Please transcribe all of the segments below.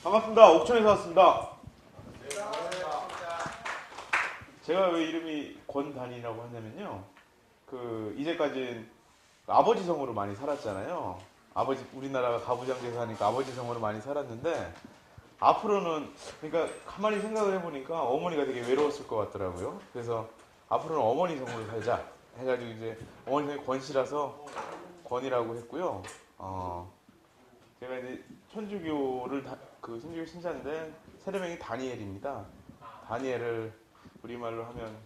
반갑습니다. 옥천에서 왔습니다. 제가 왜 이름이 권단이라고 하냐면요. 이제까지 아버지 성으로 많이 살았잖아요. 우리나라가 가부장제에서 하니까 아버지 성으로 많이 살았는데, 앞으로는, 그러니까 가만히 생각을 해보니까 어머니가 되게 외로웠을 것 같더라고요. 그래서 앞으로는 어머니 성으로 살자 해가지고 이제 어머니 성이 권씨라서 권이라고 했고요. 제가 이제 천주교 신자인데 세례명이 다니엘입니다. 다니엘을 우리말로 하면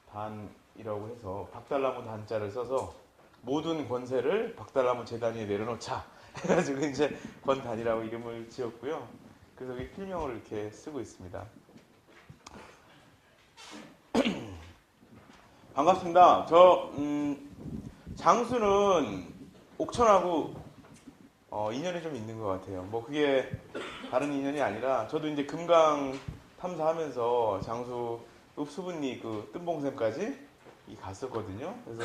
단이라고 해서 박달나무 단자를 써서 모든 권세를 박달나무 제단 위에 내려놓자 해가지고 이제 권단이라고 이름을 지었고요. 그래서 이 필명을 이렇게 쓰고 있습니다. 반갑습니다. 장수는 옥천하고 인연이 좀 있는 것 같아요. 뭐 그게 다른 인연이 아니라 저도 이제 금강 탐사하면서 장수 읍수분리 뜬봉샘까지 갔었거든요. 그래서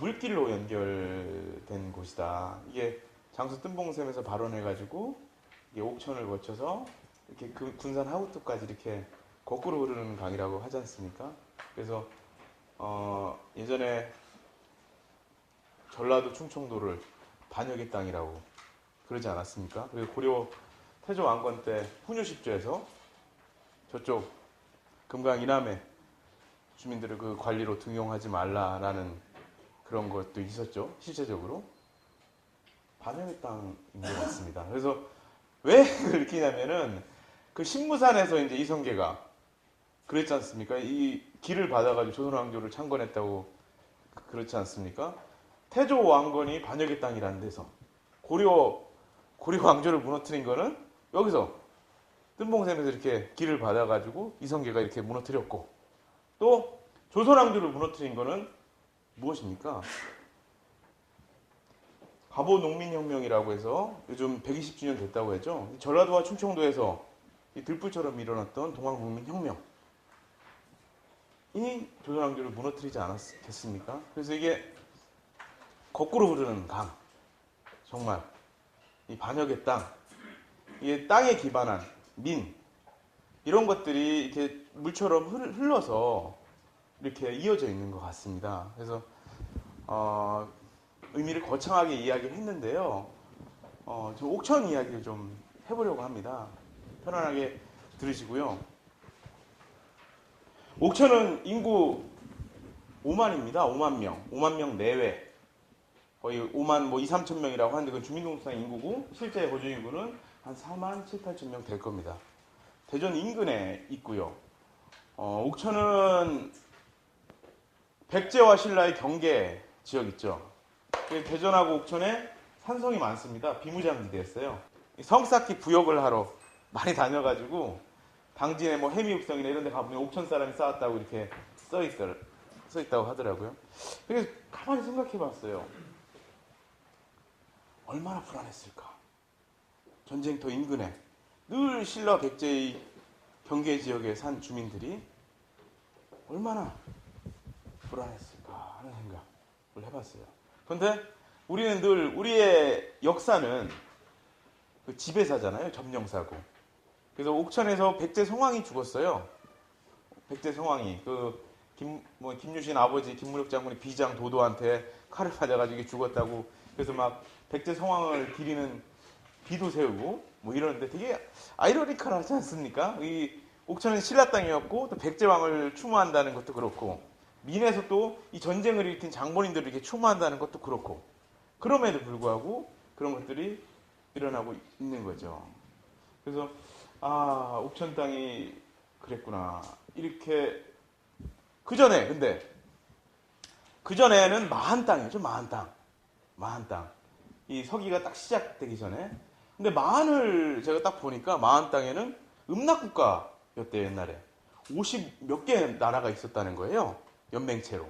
물길로 연결된 곳이다. 이게 장수 뜬봉샘에서 발원해가지고 이게 옥천을 거쳐서 이렇게 군산 하우트까지 이렇게 거꾸로 흐르는 강이라고 하지 않습니까? 그래서 예전에 전라도 충청도를 반역의 땅이라고 그러지 않았습니까? 그리고 고려 태조 왕건 때 훈유십조에서 저쪽 금강 이남의 주민들을 그 관리로 등용하지 말라라는 그런 것도 있었죠. 실제적으로 반역의 땅인 것 같습니다. 그래서 왜 그걸 느끼냐면은 그 신무산에서 이제 이성계가 그랬지 않습니까? 이 길을 받아가지고 조선왕조를 창건했다고 그렇지 않습니까? 태조 왕건이 반역의 땅이라는 데서 고려 왕조를 무너뜨린 거는 여기서 뜬봉샘에서 이렇게 길을 받아가지고 이성계가 이렇게 무너뜨렸고, 또 조선 왕조를 무너뜨린 거는 무엇입니까? 갑오 농민혁명이라고 해서 요즘 120주년 됐다고 했죠. 전라도와 충청도에서 이 들불처럼 일어났던 동학농민혁명, 이 조선 왕조를 무너뜨리지 않았겠습니까? 그래서 이게 거꾸로 흐르는 강, 정말 이 반역의 땅, 이게 땅에 기반한 민, 이런 것들이 이렇게 물처럼 흘러서 이렇게 이어져 있는 것 같습니다. 그래서 의미를 거창하게 이야기를 했는데요. 저 옥천 이야기를 좀 해보려고 합니다. 편안하게 들으시고요. 옥천은 인구 5만입니다. 5만 명. 5만 명 내외. 거의 5만 2, 3천 명이라고 하는데 그건 주민등록상 인구고 실제 거주 인구는 한 4만 7, 8천 명 될 겁니다. 대전 인근에 있고요. 옥천은 백제와 신라의 경계 지역 있죠. 대전하고 옥천에 산성이 많습니다. 비무장지대였어요. 성 쌓기 부역을 하러 많이 다녀가지고 당진에 해미읍성이나 이런 데 가보면 옥천 사람이 쌓았다고 이렇게 써 있다고 하더라고요. 그래서 가만히 생각해 봤어요. 얼마나 불안했을까. 전쟁터 인근에 늘 신라 백제의 경계 지역에 산 주민들이 얼마나 불안했을까 하는 생각을 해봤어요. 그런데 우리는 늘 우리의 역사는 지배사잖아요. 점령사고. 그래서 옥천에서 백제 성왕이 죽었어요. 백제 성왕이 김유신 아버지 김무력 장군의 비장 도도한테 칼을 맞아가지고 죽었다고. 그래서 막 백제 성왕을 기리는 비도 세우고 이러는데 되게 아이러니컬하지 않습니까? 이 옥천은 신라 땅이었고 또 백제왕을 추모한다는 것도 그렇고, 민에서 또 이 전쟁을 일으킨 장본인들을 이렇게 추모한다는 것도 그렇고, 그럼에도 불구하고 그런 것들이 일어나고 있는 거죠. 그래서 옥천 땅이 그랬구나. 이렇게 그전에는 마한 땅이죠. 마한 땅. 이 서기가 딱 시작되기 전에. 근데 마한을 제가 딱 보니까 마한 땅에는 음락국가였대요. 옛날에 50 몇 개 나라가 있었다는 거예요. 연맹체로.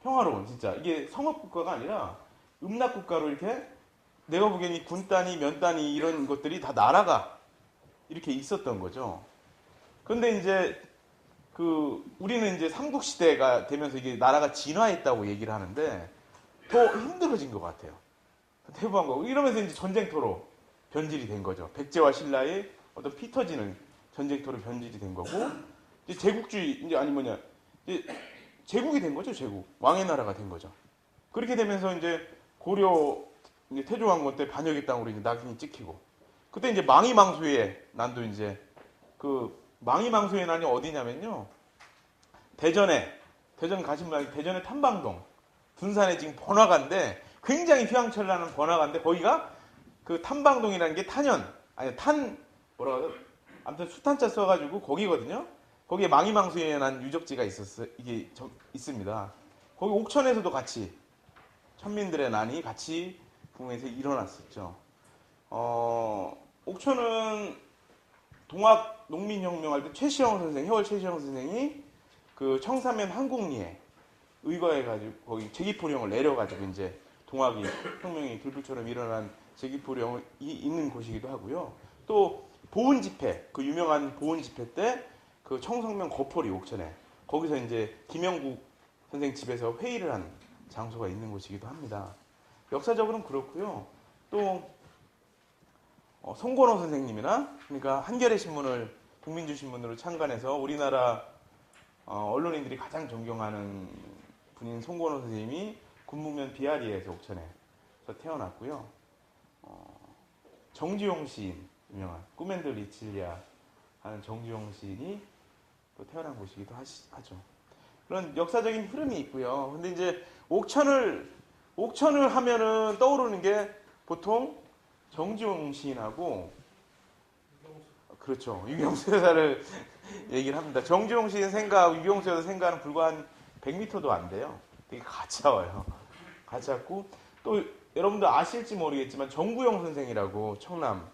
평화로운, 진짜 이게 성업국가가 아니라 음락국가로 이렇게, 내가 보기엔 이 군단위, 면단위 이런 것들이 다 나라가 이렇게 있었던 거죠. 그런데 이제 우리는 이제 삼국시대가 되면서 이게 나라가 진화했다고 얘기를 하는데 더 힘들어진 것 같아요. 대부한 거고. 이러면서 이제 전쟁터로 변질이 된 거죠. 백제와 신라의 어떤 피 터지는 전쟁터로 변질이 된 거고, 이제 제국주의, 이제 아니 뭐냐, 이제 제국이 된 거죠, 제국. 왕의 나라가 된 거죠. 그렇게 되면서 이제 고려 이제 태조왕건 때 반역의 땅으로 이제 낙인이 찍히고, 그때 이제 망이망수의 난도 이제 그 망이망수의 난이 어디냐면요, 대전 가신 분 대전의 탐방동 둔산에 지금 번화가인데 굉장히 휘황찬란한 번화가인데 거기가 그 탐방동이라는 게 뭐라고 하죠? 아무튼 수탄자 써가지고 거기거든요. 거기에 망이망수에 난 유적지가 있습니다. 거기 옥천에서도 같이 천민들의 난이 같이 부흥에서 일어났었죠. 옥천은 동학 농민혁명할 때 해월 최시영 선생이 그 청사면 한곡리에 의거해가지고 거기 제기포령을 내려가지고 이제 동학이 혁명이 들불처럼 일어난 제기포령이 있는 곳이기도 하고요. 또 보은 집회, 그 유명한 보은 집회 때 그 청성면 거포리 옥천에 거기서 이제 김영국 선생 집에서 회의를 한 장소가 있는 곳이기도 합니다. 역사적으로는 그렇고요. 또 송건호 선생님이나 그러니까 한겨레 신문을 국민주 신문으로 창간해서 우리나라 언론인들이 가장 존경하는 분인 송건호 선생님이 군무면 비아리에서 옥천에서 태어났고요. 정주영 시인, 유명한 꿈앤드 리칠리아 하는 정주영 시인이 또 태어난 곳이기도 하죠. 그런 역사적인 흐름이 있고요. 근데 이제 옥천을 하면은 떠오르는 게 보통 정주영 시인하고 그렇죠. 유경수 여사를 얘기를 합니다. 정주영 시인 생가하고 유경수 여사 생가는 불과 한 100m도 안 돼요. 되게 가차워요. 가차고 또 여러분들 아실지 모르겠지만 정구영 선생이라고 청남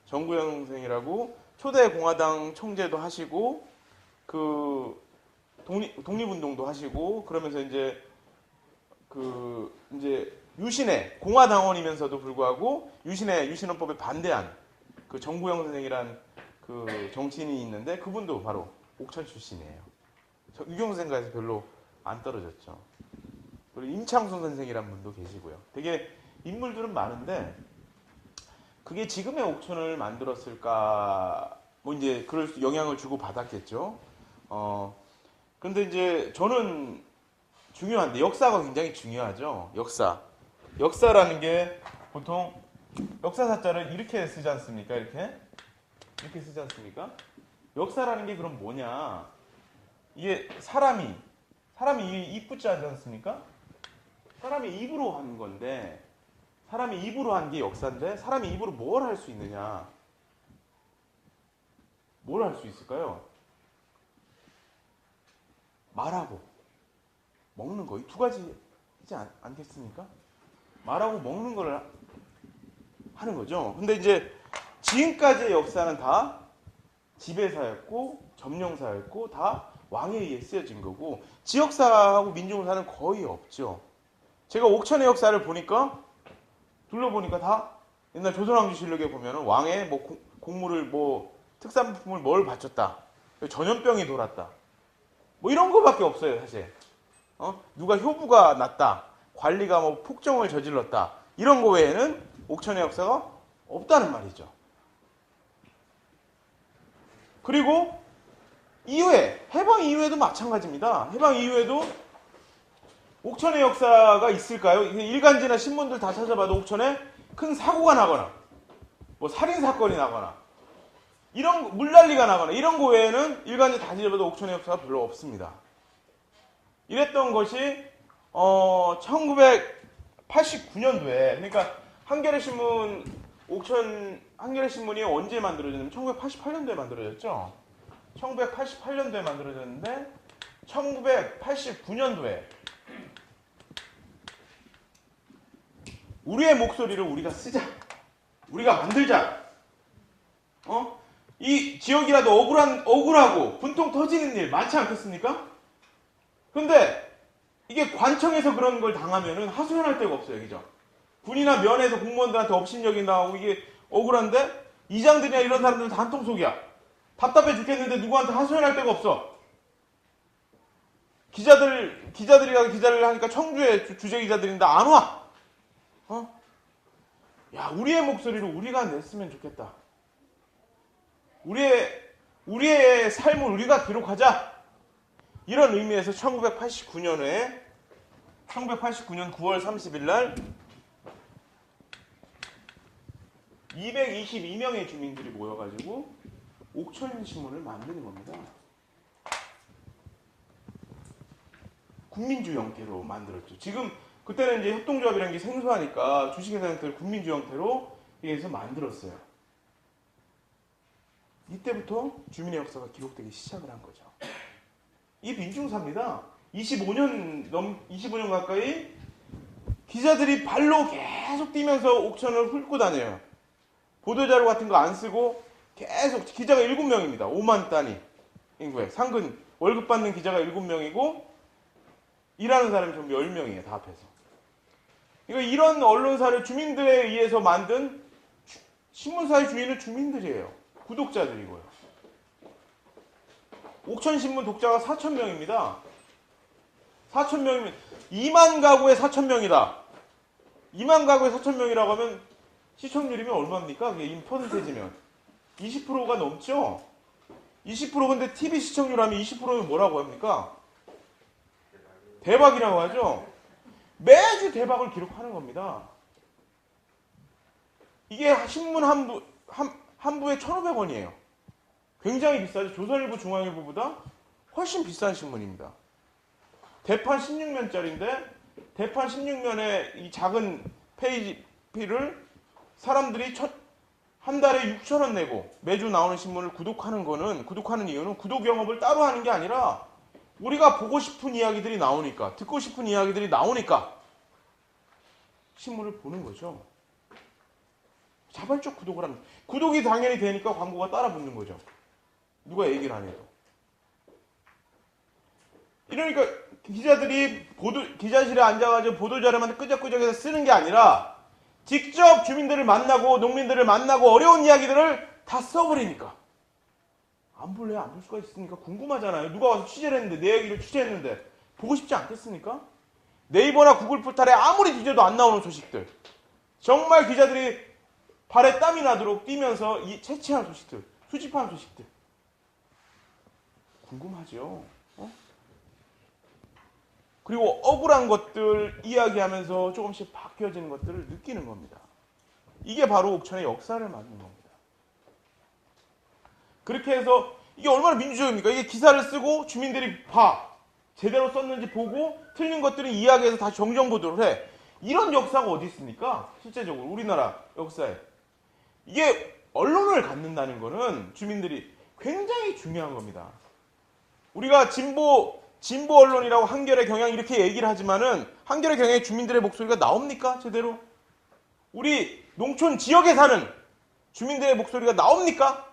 정구영 선생이라고 초대 공화당 총재도 하시고 그 독립운동도 하시고 그러면서 이제 유신의 공화당원이면서도 불구하고 유신헌법에 반대한 그 정구영 선생이란 그 정치인이 있는데 그분도 바로 옥천 출신이에요. 유경수 생가에서 별로 안 떨어졌죠. 그리고 임창순 선생이란 분도 계시고요. 되게 인물들은 많은데 그게 지금의 옥천을 만들었을까? 뭐 이제 그럴 영향을 주고 받았겠죠. 근데 이제 저는 중요한데 역사가 굉장히 중요하죠. 역사라는 게 보통 역사사자를 이렇게 쓰지 않습니까? 이렇게 쓰지 않습니까? 역사라는 게 그럼 뭐냐? 이게 사람이 입붙지 하지 않습니까? 사람이 입으로 한 건데 사람이 입으로 한 게 역사인데 사람이 입으로 뭘 할 수 있느냐? 뭘 할 수 있을까요? 말하고 먹는 거 이 두 가지지 않겠습니까? 말하고 먹는 걸 하는 거죠. 근데 이제 지금까지의 역사는 다 지배사였고 점령사였고 다 왕에 의해 쓰여진 거고 지역사하고 민중사는 거의 없죠. 제가 옥천의 역사를 둘러보니까 다 옛날 조선왕조실록에 보면은 왕의 뭐 곡물을 뭐 특산품을 뭘 바쳤다. 전염병이 돌았다. 뭐 이런 거밖에 없어요, 사실. 누가 효부가 났다. 관리가 뭐 폭정을 저질렀다. 이런 거 외에는 옥천의 역사가 없다는 말이죠. 그리고 해방 이후에도 마찬가지입니다. 해방 이후에도 옥천의 역사가 있을까요? 일간지나 신문들 다 찾아봐도 옥천에 큰 사고가 나거나 뭐 살인사건이 나거나 물난리가 나거나 이런 거 외에는 일간지 다 뒤져봐도 옥천의 역사가 별로 없습니다. 이랬던 것이 1989년도에 그러니까 한겨레 신문이 언제 만들어졌냐면 1988년도에 만들어졌죠. 1988년도에 만들어졌는데 1989년도에 우리의 목소리를 우리가 쓰자. 우리가 만들자. 이 지역이라도 억울하고 분통 터지는 일 많지 않겠습니까? 근데 이게 관청에서 그런 걸 당하면은 하소연할 데가 없어요. 그죠? 군이나 면에서 공무원들한테 업신여기 나오고 이게 억울한데 이장들이나 이런 사람들은 다 한통속이야. 답답해 죽겠는데 누구한테 하소연할 데가 없어. 기자들이 기자를 하니까 청주에 주재 기자들인데 안 와. 야, 우리의 목소리를 우리가 냈으면 좋겠다. 우리의 삶을 우리가 기록하자. 이런 의미에서 1989년 9월 30일 날 222명의 주민들이 모여가지고 옥천신문을 만드는 겁니다. 국민주 형태로 만들었죠. 지금 그때는 이제 협동조합이라는 게 생소하니까 주식회사 형태를 국민주 형태로 해서 만들었어요. 이때부터 주민의 역사가 기록되기 시작을 한 거죠. 이 민중사입니다. 25년 가까이 기자들이 발로 계속 뛰면서 옥천을 훑고 다녀요. 보도자료 같은 거 안 쓰고 계속 기자가 7명입니다. 5만 단위 인구에 상근 월급 받는 기자가 7명이고 일하는 사람이 전부 10명이에요. 다 합해서. 그러니까 이런 언론사를 주민들에 의해서 만든 신문사의 주인은 주민들이에요. 구독자들이고요. 옥천신문 독자가 4,000명입니다. 4,000명이면 2만 가구에 4,000명이다. 2만 가구에 4,000명이라고 하면 시청률이면 얼마입니까? 그게 퍼센테이지면 20%가 넘죠? 20% 근데 TV 시청률 하면 20%면 뭐라고 합니까? 대박이라고 하죠? 매주 대박을 기록하는 겁니다. 이게 신문 한 부에 1,500원이에요. 굉장히 비싸죠. 조선일보, 중앙일보보다 훨씬 비싼 신문입니다. 대판 16면짜리인데 대판 16면의 이 작은 페이지를 사람들이 한 달에 6,000원 내고 매주 나오는 신문을 구독하는 이유는 구독 영업을 따로 하는 게 아니라 우리가 보고 싶은 이야기들이 나오니까, 듣고 싶은 이야기들이 나오니까 신문을 보는 거죠. 자발적 구독을 합니다. 구독이 당연히 되니까 광고가 따라 붙는 거죠. 누가 얘기를 안 해도. 이러니까 기자들이 기자실에 앉아가지고 보도자료만 끄적끄적해서 쓰는 게 아니라 직접 주민들을 만나고 농민들을 만나고 어려운 이야기들을 다 써버리니까. 안 볼래요? 안 볼 수가 있으니까 궁금하잖아요. 누가 와서 취재를 했는데, 내 얘기를 취재했는데 보고 싶지 않겠습니까? 네이버나 구글 포털에 아무리 뒤져도 안 나오는 소식들. 정말 기자들이 발에 땀이 나도록 뛰면서 채취한 소식들, 수집한 소식들. 궁금하죠? 그리고 억울한 것들 이야기하면서 조금씩 바뀌어지는 것들을 느끼는 겁니다. 이게 바로 옥천의 역사를 만든 겁니다. 그렇게 해서 이게 얼마나 민주적입니까? 이게 기사를 쓰고 주민들이 제대로 썼는지 보고 틀린 것들은 이야기해서 다시 정정보도를 해. 이런 역사가 어디 있습니까? 실제적으로 우리나라 역사에. 이게 언론을 갖는다는 거는 주민들이 굉장히 중요한 겁니다. 우리가 진보 언론이라고 한겨레 경향 이렇게 얘기를 하지만은 한겨레 경향의 주민들의 목소리가 나옵니까? 제대로? 우리 농촌 지역에 사는 주민들의 목소리가 나옵니까?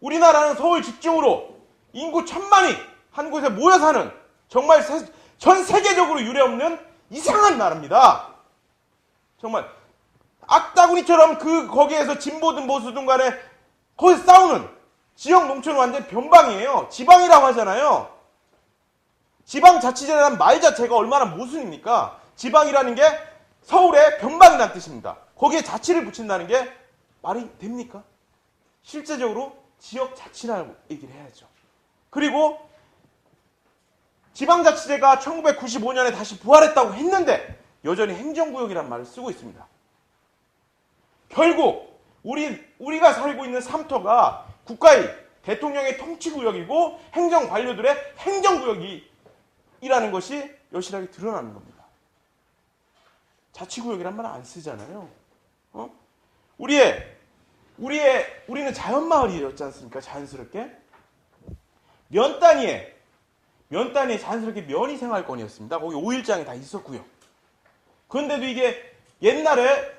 우리나라는 서울 집중으로 인구 1,000만이 한 곳에 모여 사는 정말 전 세계적으로 유례없는 이상한 나라입니다. 정말 악다구니처럼 거기에서 진보든 보수든 간에 거기서 싸우는 지역 농촌은 완전 변방이에요. 지방이라고 하잖아요. 지방자치제라는 말 자체가 얼마나 모순입니까? 지방이라는 게 서울의 변방이라는 뜻입니다. 거기에 자치를 붙인다는 게 말이 됩니까? 실제적으로 지역자치라고 얘기를 해야죠. 그리고 지방자치제가 1995년에 다시 부활했다고 했는데 여전히 행정구역이라는 말을 쓰고 있습니다. 결국 우리가 살고 있는 삼터가 국가의 대통령의 통치구역이고 행정관료들의 행정구역이라는 것이 여실하게 드러나는 겁니다. 자치구역이란 말 안 쓰잖아요. 우리는 자연마을이었지 않습니까? 자연스럽게. 면 단위에 자연스럽게 면이 생활권이었습니다. 거기 5일장이 다 있었고요. 그런데도 이게 옛날에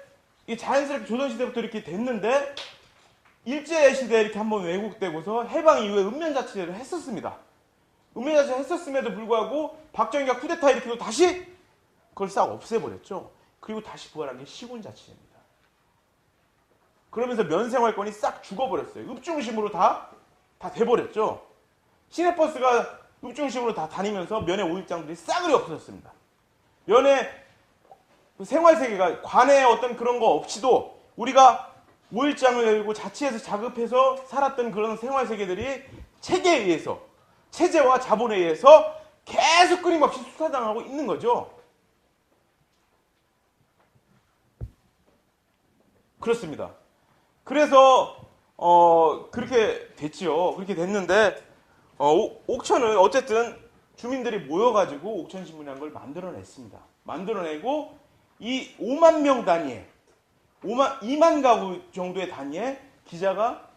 자연스럽게 조선시대부터 이렇게 됐는데 일제시대에 이렇게 한번 왜곡되고서 해방 이후에 읍면자치제를 했었습니다. 읍면자치제를 했었음에도 불구하고 박정희가 쿠데타 일으키고 다시 그걸 싹 없애버렸죠. 그리고 다시 부활한 게 시군자치제입니다. 그러면서 면생활권이 싹 죽어버렸어요. 읍중심으로 다 돼버렸죠. 시내버스가 읍중심으로 다 다니면서 면의 5일장들이 싸그리 없어졌습니다. 면의 생활세계가 관의 어떤 그런 거 없이도 우리가 5일장을 열고 자치해서 자급해서 살았던 그런 생활 세계들이 체계에 의해서, 체제와 자본에 의해서 계속 끊임없이 수사당하고 있는 거죠. 그렇습니다. 그래서 그렇게 됐죠. 그렇게 됐는데 옥천은 어쨌든 주민들이 모여가지고 옥천신문이라는 걸 만들어냈습니다. 만들어내고 이 5만 명 단위에 2만 가구 정도의 단위에 기자가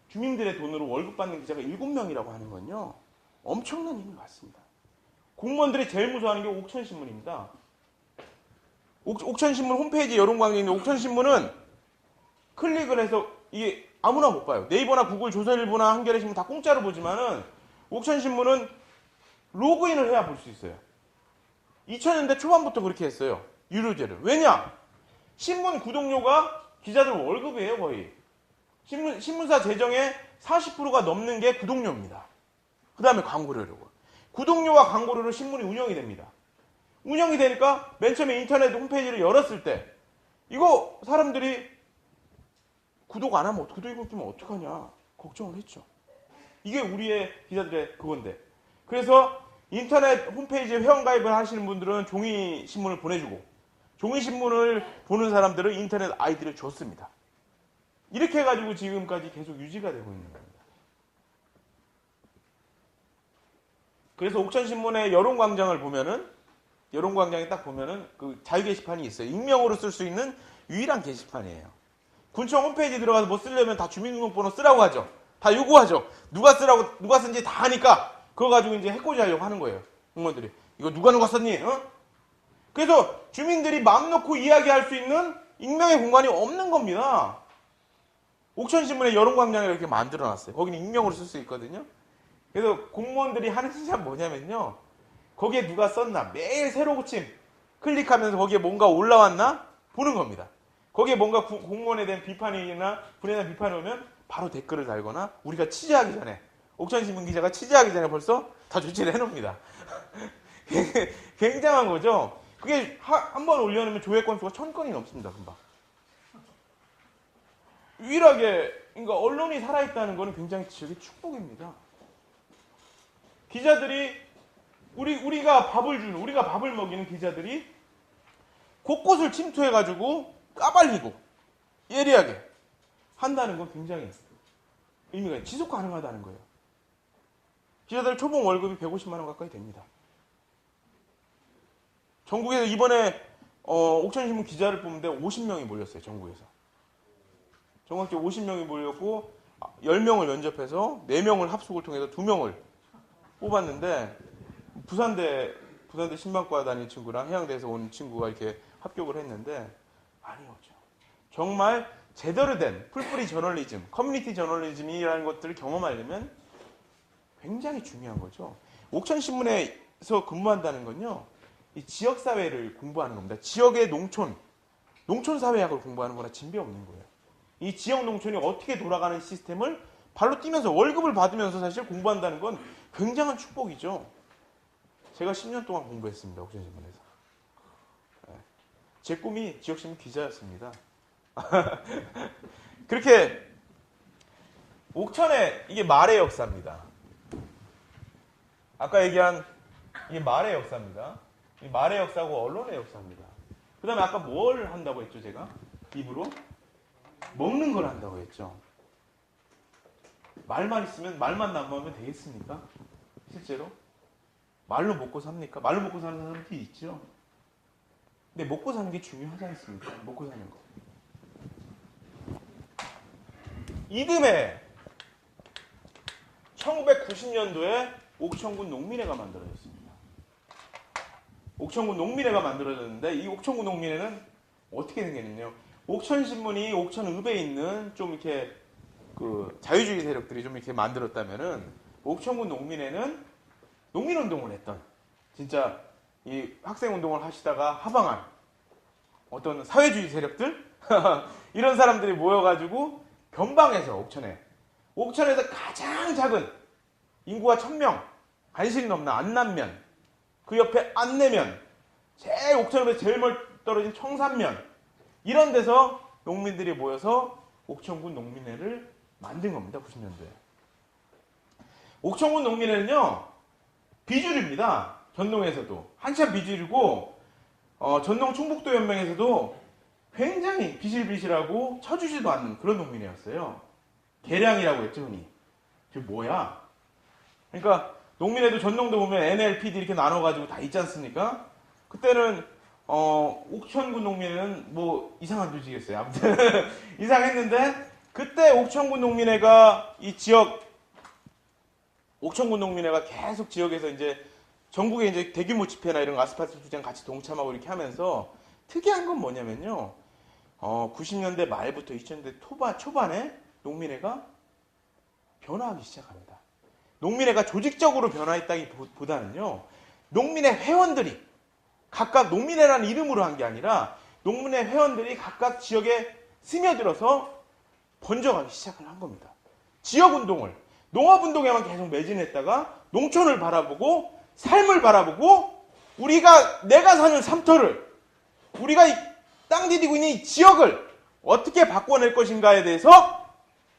주민들의 돈으로 월급 받는 기자가 7명이라고 하는 건요. 엄청난 힘을 갖습니다. 공무원들이 제일 무서워하는 게 옥천신문입니다. 옥천신문 홈페이지 여론광장에 있는 옥천신문은 클릭을 해서 이게 아무나 못 봐요. 네이버나 구글, 조선일보나 한겨레신문 다 공짜로 보지만은 옥천신문은 로그인을 해야 볼 수 있어요. 2000년대 초반부터 그렇게 했어요. 유료제를. 왜냐? 신문 구독료가 기자들 월급이에요, 거의. 신문사 재정의 40%가 넘는 게 구독료입니다. 그 다음에 광고료고. 구독료와 광고료로 신문이 운영이 됩니다. 운영이 되니까 맨 처음에 인터넷 홈페이지를 열었을 때 이거 사람들이 구독 안 하면 구독 좀 어떡하냐 걱정을 했죠. 이게 우리의 기자들의 그건데. 그래서 인터넷 홈페이지에 회원가입을 하시는 분들은 종이신문을 보내주고 종이신문을 보는 사람들은 인터넷 아이디를 줬습니다. 이렇게 해가지고 지금까지 계속 유지가 되고 있는 겁니다. 그래서 옥천신문의 여론광장을 보면은 여론광장에 딱 보면은 그 자유 게시판이 있어요. 익명으로 쓸 수 있는 유일한 게시판이에요. 군청 홈페이지 들어가서 뭐 쓰려면 다 주민등록번호 쓰라고 하죠. 다 요구하죠. 누가 쓴지 다 하니까 그거 가지고 이제 해코지 하려고 하는 거예요. 공무원들이. 이거 누가 썼니? 그래서 주민들이 마음 놓고 이야기할 수 있는 익명의 공간이 없는 겁니다. 옥천신문의 여론광장을 이렇게 만들어놨어요. 거기는 익명으로 쓸 수 있거든요. 그래서 공무원들이 하는 짓이 뭐냐면요. 거기에 누가 썼나 매일 새로 고침 클릭하면서 거기에 뭔가 올라왔나 보는 겁니다. 거기에 뭔가 공무원에 대한 비판이나 분에 대한 비판이 오면 바로 댓글을 달거나 우리가 취재하기 전에 옥천신문 기자가 취재하기 전에 벌써 다 조치를 해놓습니다. 굉장한 거죠. 그게 한 번 올려놓으면 조회 건수가 1000건이 넘습니다. 금방. 유일하게 그러니까 언론이 살아있다는 것은 굉장히 지역의 축복입니다. 기자들이 우리가 밥을 먹이는 기자들이 곳곳을 침투해가지고 까발리고 예리하게 한다는 건 굉장히 의미가 지속 가능하다는 거예요. 기자들 초봉 월급이 150만 원 가까이 됩니다. 전국에서 이번에 옥천신문 기자를 뽑는데 50명이 몰렸어요. 전국에서. 전국에 50명이 몰렸고 10명을 면접해서 4명을 합숙을 통해서 2명을 뽑았는데 부산대 신방과 다니는 친구랑 해양대에서 온 친구가 이렇게 합격을 했는데 많이 오죠. 정말 제대로 된 풀뿌리 저널리즘, 커뮤니티 저널리즘이라는 것들을 경험하려면 굉장히 중요한 거죠. 옥천신문에서 근무한다는 건요. 이 지역사회를 공부하는 겁니다. 지역의 농촌사회학을 공부하는 거나 진배 없는 거예요. 이 지역 농촌이 어떻게 돌아가는 시스템을 발로 뛰면서 월급을 받으면서 사실 공부한다는 건 굉장한 축복이죠. 제가 10년 동안 공부했습니다. 옥천신문에서. 제 꿈이 지역신문 기자였습니다. 그렇게 옥천의 이게 말의 역사입니다. 아까 얘기한 이게 말의 역사입니다. 이 말의 역사고 언론의 역사입니다. 그 다음에 아까 뭘 한다고 했죠, 제가? 입으로? 먹는 걸 한다고 했죠. 말만 있으면, 말만 남으면 되겠습니까? 실제로? 말로 먹고 삽니까? 말로 먹고 사는 사람들이 있죠. 근데 먹고 사는 게 중요하지 않습니까? 먹고 사는 거. 이듬해 1990년도에 옥천군 농민회가 만들어졌습니다. 옥천군 농민회가 만들어졌는데 이 옥천군 농민회는 어떻게 생겼냐면요. 옥천신문이 옥천읍에 있는 좀 이렇게 그 자유주의 세력들이 좀 이렇게 만들었다면은 옥천군 농민회는 농민운동을 했던 진짜 이 학생운동을 하시다가 하방한 어떤 사회주의 세력들 이런 사람들이 모여가지고 변방에서 옥천에서 가장 작은 인구가 1000명 간신히 넘는 안남면 그 옆에 안내면 옥천읍에서 제일 멀리 떨어진 청산면 이런 데서 농민들이 모여서 옥천군 농민회를 만든 겁니다. 90년도에. 옥천군 농민회는요, 비주류입니다. 전농에서도. 한참 비주류고, 전농 충북도 연맹에서도 굉장히 비실비실하고 쳐주지도 않는 그런 농민회였어요. 개량이라고 했죠, 흔히. 그게 뭐야? 그러니까 농민회도 전농도 보면 NLPD 이렇게 나눠가지고 다 있지 않습니까? 그때는 옥천군 농민회는 뭐 이상한 조직이었어요. 아무튼 이상했는데 그때 옥천군 농민회가 이 지역 옥천군 농민회가 계속 지역에서 이제 전국에 이제 대규모 집회나 이런 아스팔트 투쟁 같이 동참하고 이렇게 하면서 특이한 건 뭐냐면요. 90년대 말부터 2000년대 초반에 농민회가 변화하기 시작합니다. 농민회가 조직적으로 변화했다기보다는요. 농민회 회원들이 각각 농민회라는 이름으로 한 게 아니라 농민회 회원들이 각각 지역에 스며들어서 번져가기 시작을 한 겁니다. 지역운동을 농업운동에만 계속 매진했다가 농촌을 바라보고 삶을 바라보고 내가 사는 삼터를 우리가 이 땅 디디고 있는 이 지역을 어떻게 바꿔낼 것인가에 대해서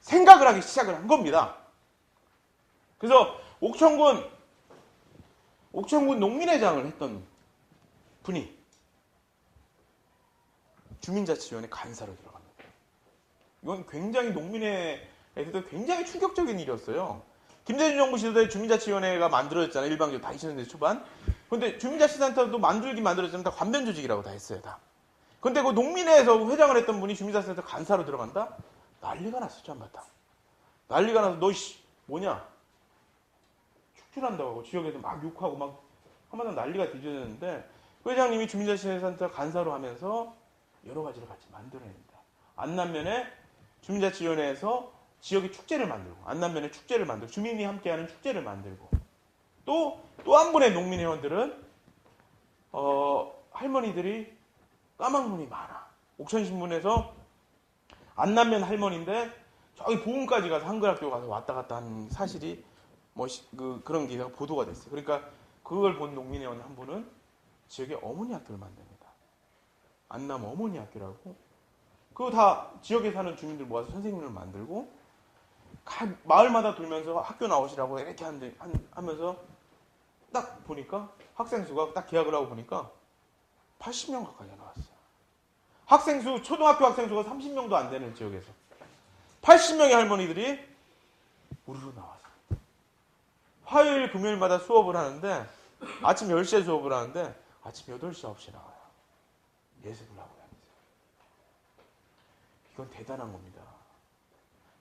생각을 하기 시작을 한 겁니다. 그래서 옥천군 농민회장을 했던 분이 주민자치위원회 간사로 들어갑니다. 이건 굉장히 농민회에서도 굉장히 충격적인 일이었어요. 김대중 정부 시대에 주민자치위원회가 만들어졌잖아요. 일방적으로 다 2000년대 초반. 그런데 주민자치센터도 만들어졌지만 다 관변 조직이라고 다 했어요. 다. 근데 그 농민회에서 회장을 했던 분이 주민자치센터 간사로 들어간다? 난리가 났었죠, 한바탕. 난리가 나서 너 뭐냐? 축출한다고 하고 지역에서 막 욕하고 막 한바탕 난리가 뒤져졌는데 그 회장님이 주민자치센터 간사로 하면서 여러 가지를 같이 만들어냅니다. 안남면에 주민자치위원회에서 지역의 축제를 만들고 안남면에 축제를 만들고 주민이 함께하는 축제를 만들고 또 한 분의 농민회원들은 할머니들이 까막눈이 많아. 옥천신문에서 안남면 할머니인데 저기 보은까지 가서 한글학교 가서 왔다 갔다 하는 사실이 그런 기사가 보도가 됐어요. 그러니까 그걸 본 농민회원 한 분은 지역에 어머니 학교를 만듭니다. 안남 어머니 학교라고. 그거 다 지역에 사는 주민들 모아서 선생님을 만들고 마을마다 돌면서 학교 나오시라고 이렇게 하면서 딱 보니까 학생 수가 딱 계약을 하고 보니까 80명 가까이 나왔어요. 초등학교 학생 수가 30명도 안 되는 지역에서 80명의 할머니들이 우르르 나왔어요. 화요일 금요일마다 수업을 하는데 아침 10시에 수업을 하는데 아침 8시 9시에 나와요. 예습을 하고 다니세요. 이건 대단한 겁니다.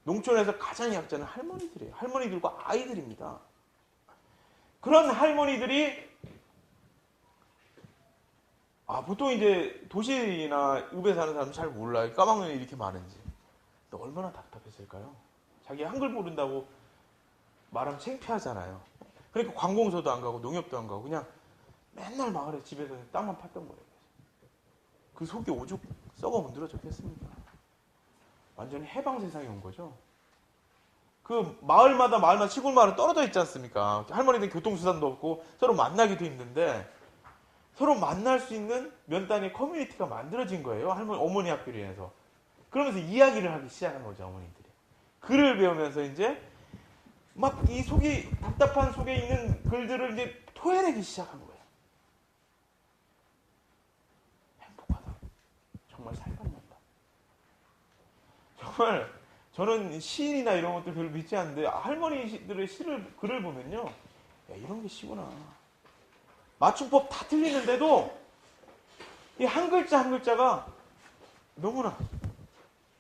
농촌에서 가장 약자는 할머니들이에요. 할머니들과 아이들입니다. 그런 할머니들이 보통 이제 도시나 읍에 사는 사람은 잘 몰라요. 까막눈이 이렇게 많은지. 근데 얼마나 답답했을까요? 자기 한글 모른다고 말하면 창피하잖아요. 그러니까 관공서도 안 가고 농협도 안 가고 그냥 맨날 마을에 집에서 땅만 팠던 거예요. 그 속이 오죽 썩어 문드러졌겠습니까? 완전히 해방 세상에 온 거죠. 그 마을마다 시골 마을은 떨어져 있지 않습니까? 할머니들 교통수단도 없고 서로 만나기도 힘든데 서로 만날 수 있는 몇 단의 커뮤니티가 만들어진 거예요. 어머니 학교로 인해서. 그러면서 이야기를 하기 시작한 거죠, 어머니들이. 글을 배우면서 이제 막 이 답답한 속에 있는 글들을 이제 토해내기 시작한 거예요. 행복하다. 정말 살맛난다. 정말 저는 시인이나 이런 것들 별로 믿지 않는데 할머니들의 글을 보면요. 야, 이런 게 시구나. 맞춤법 다 틀리는데도 이 한 글자 한 글자가 너무나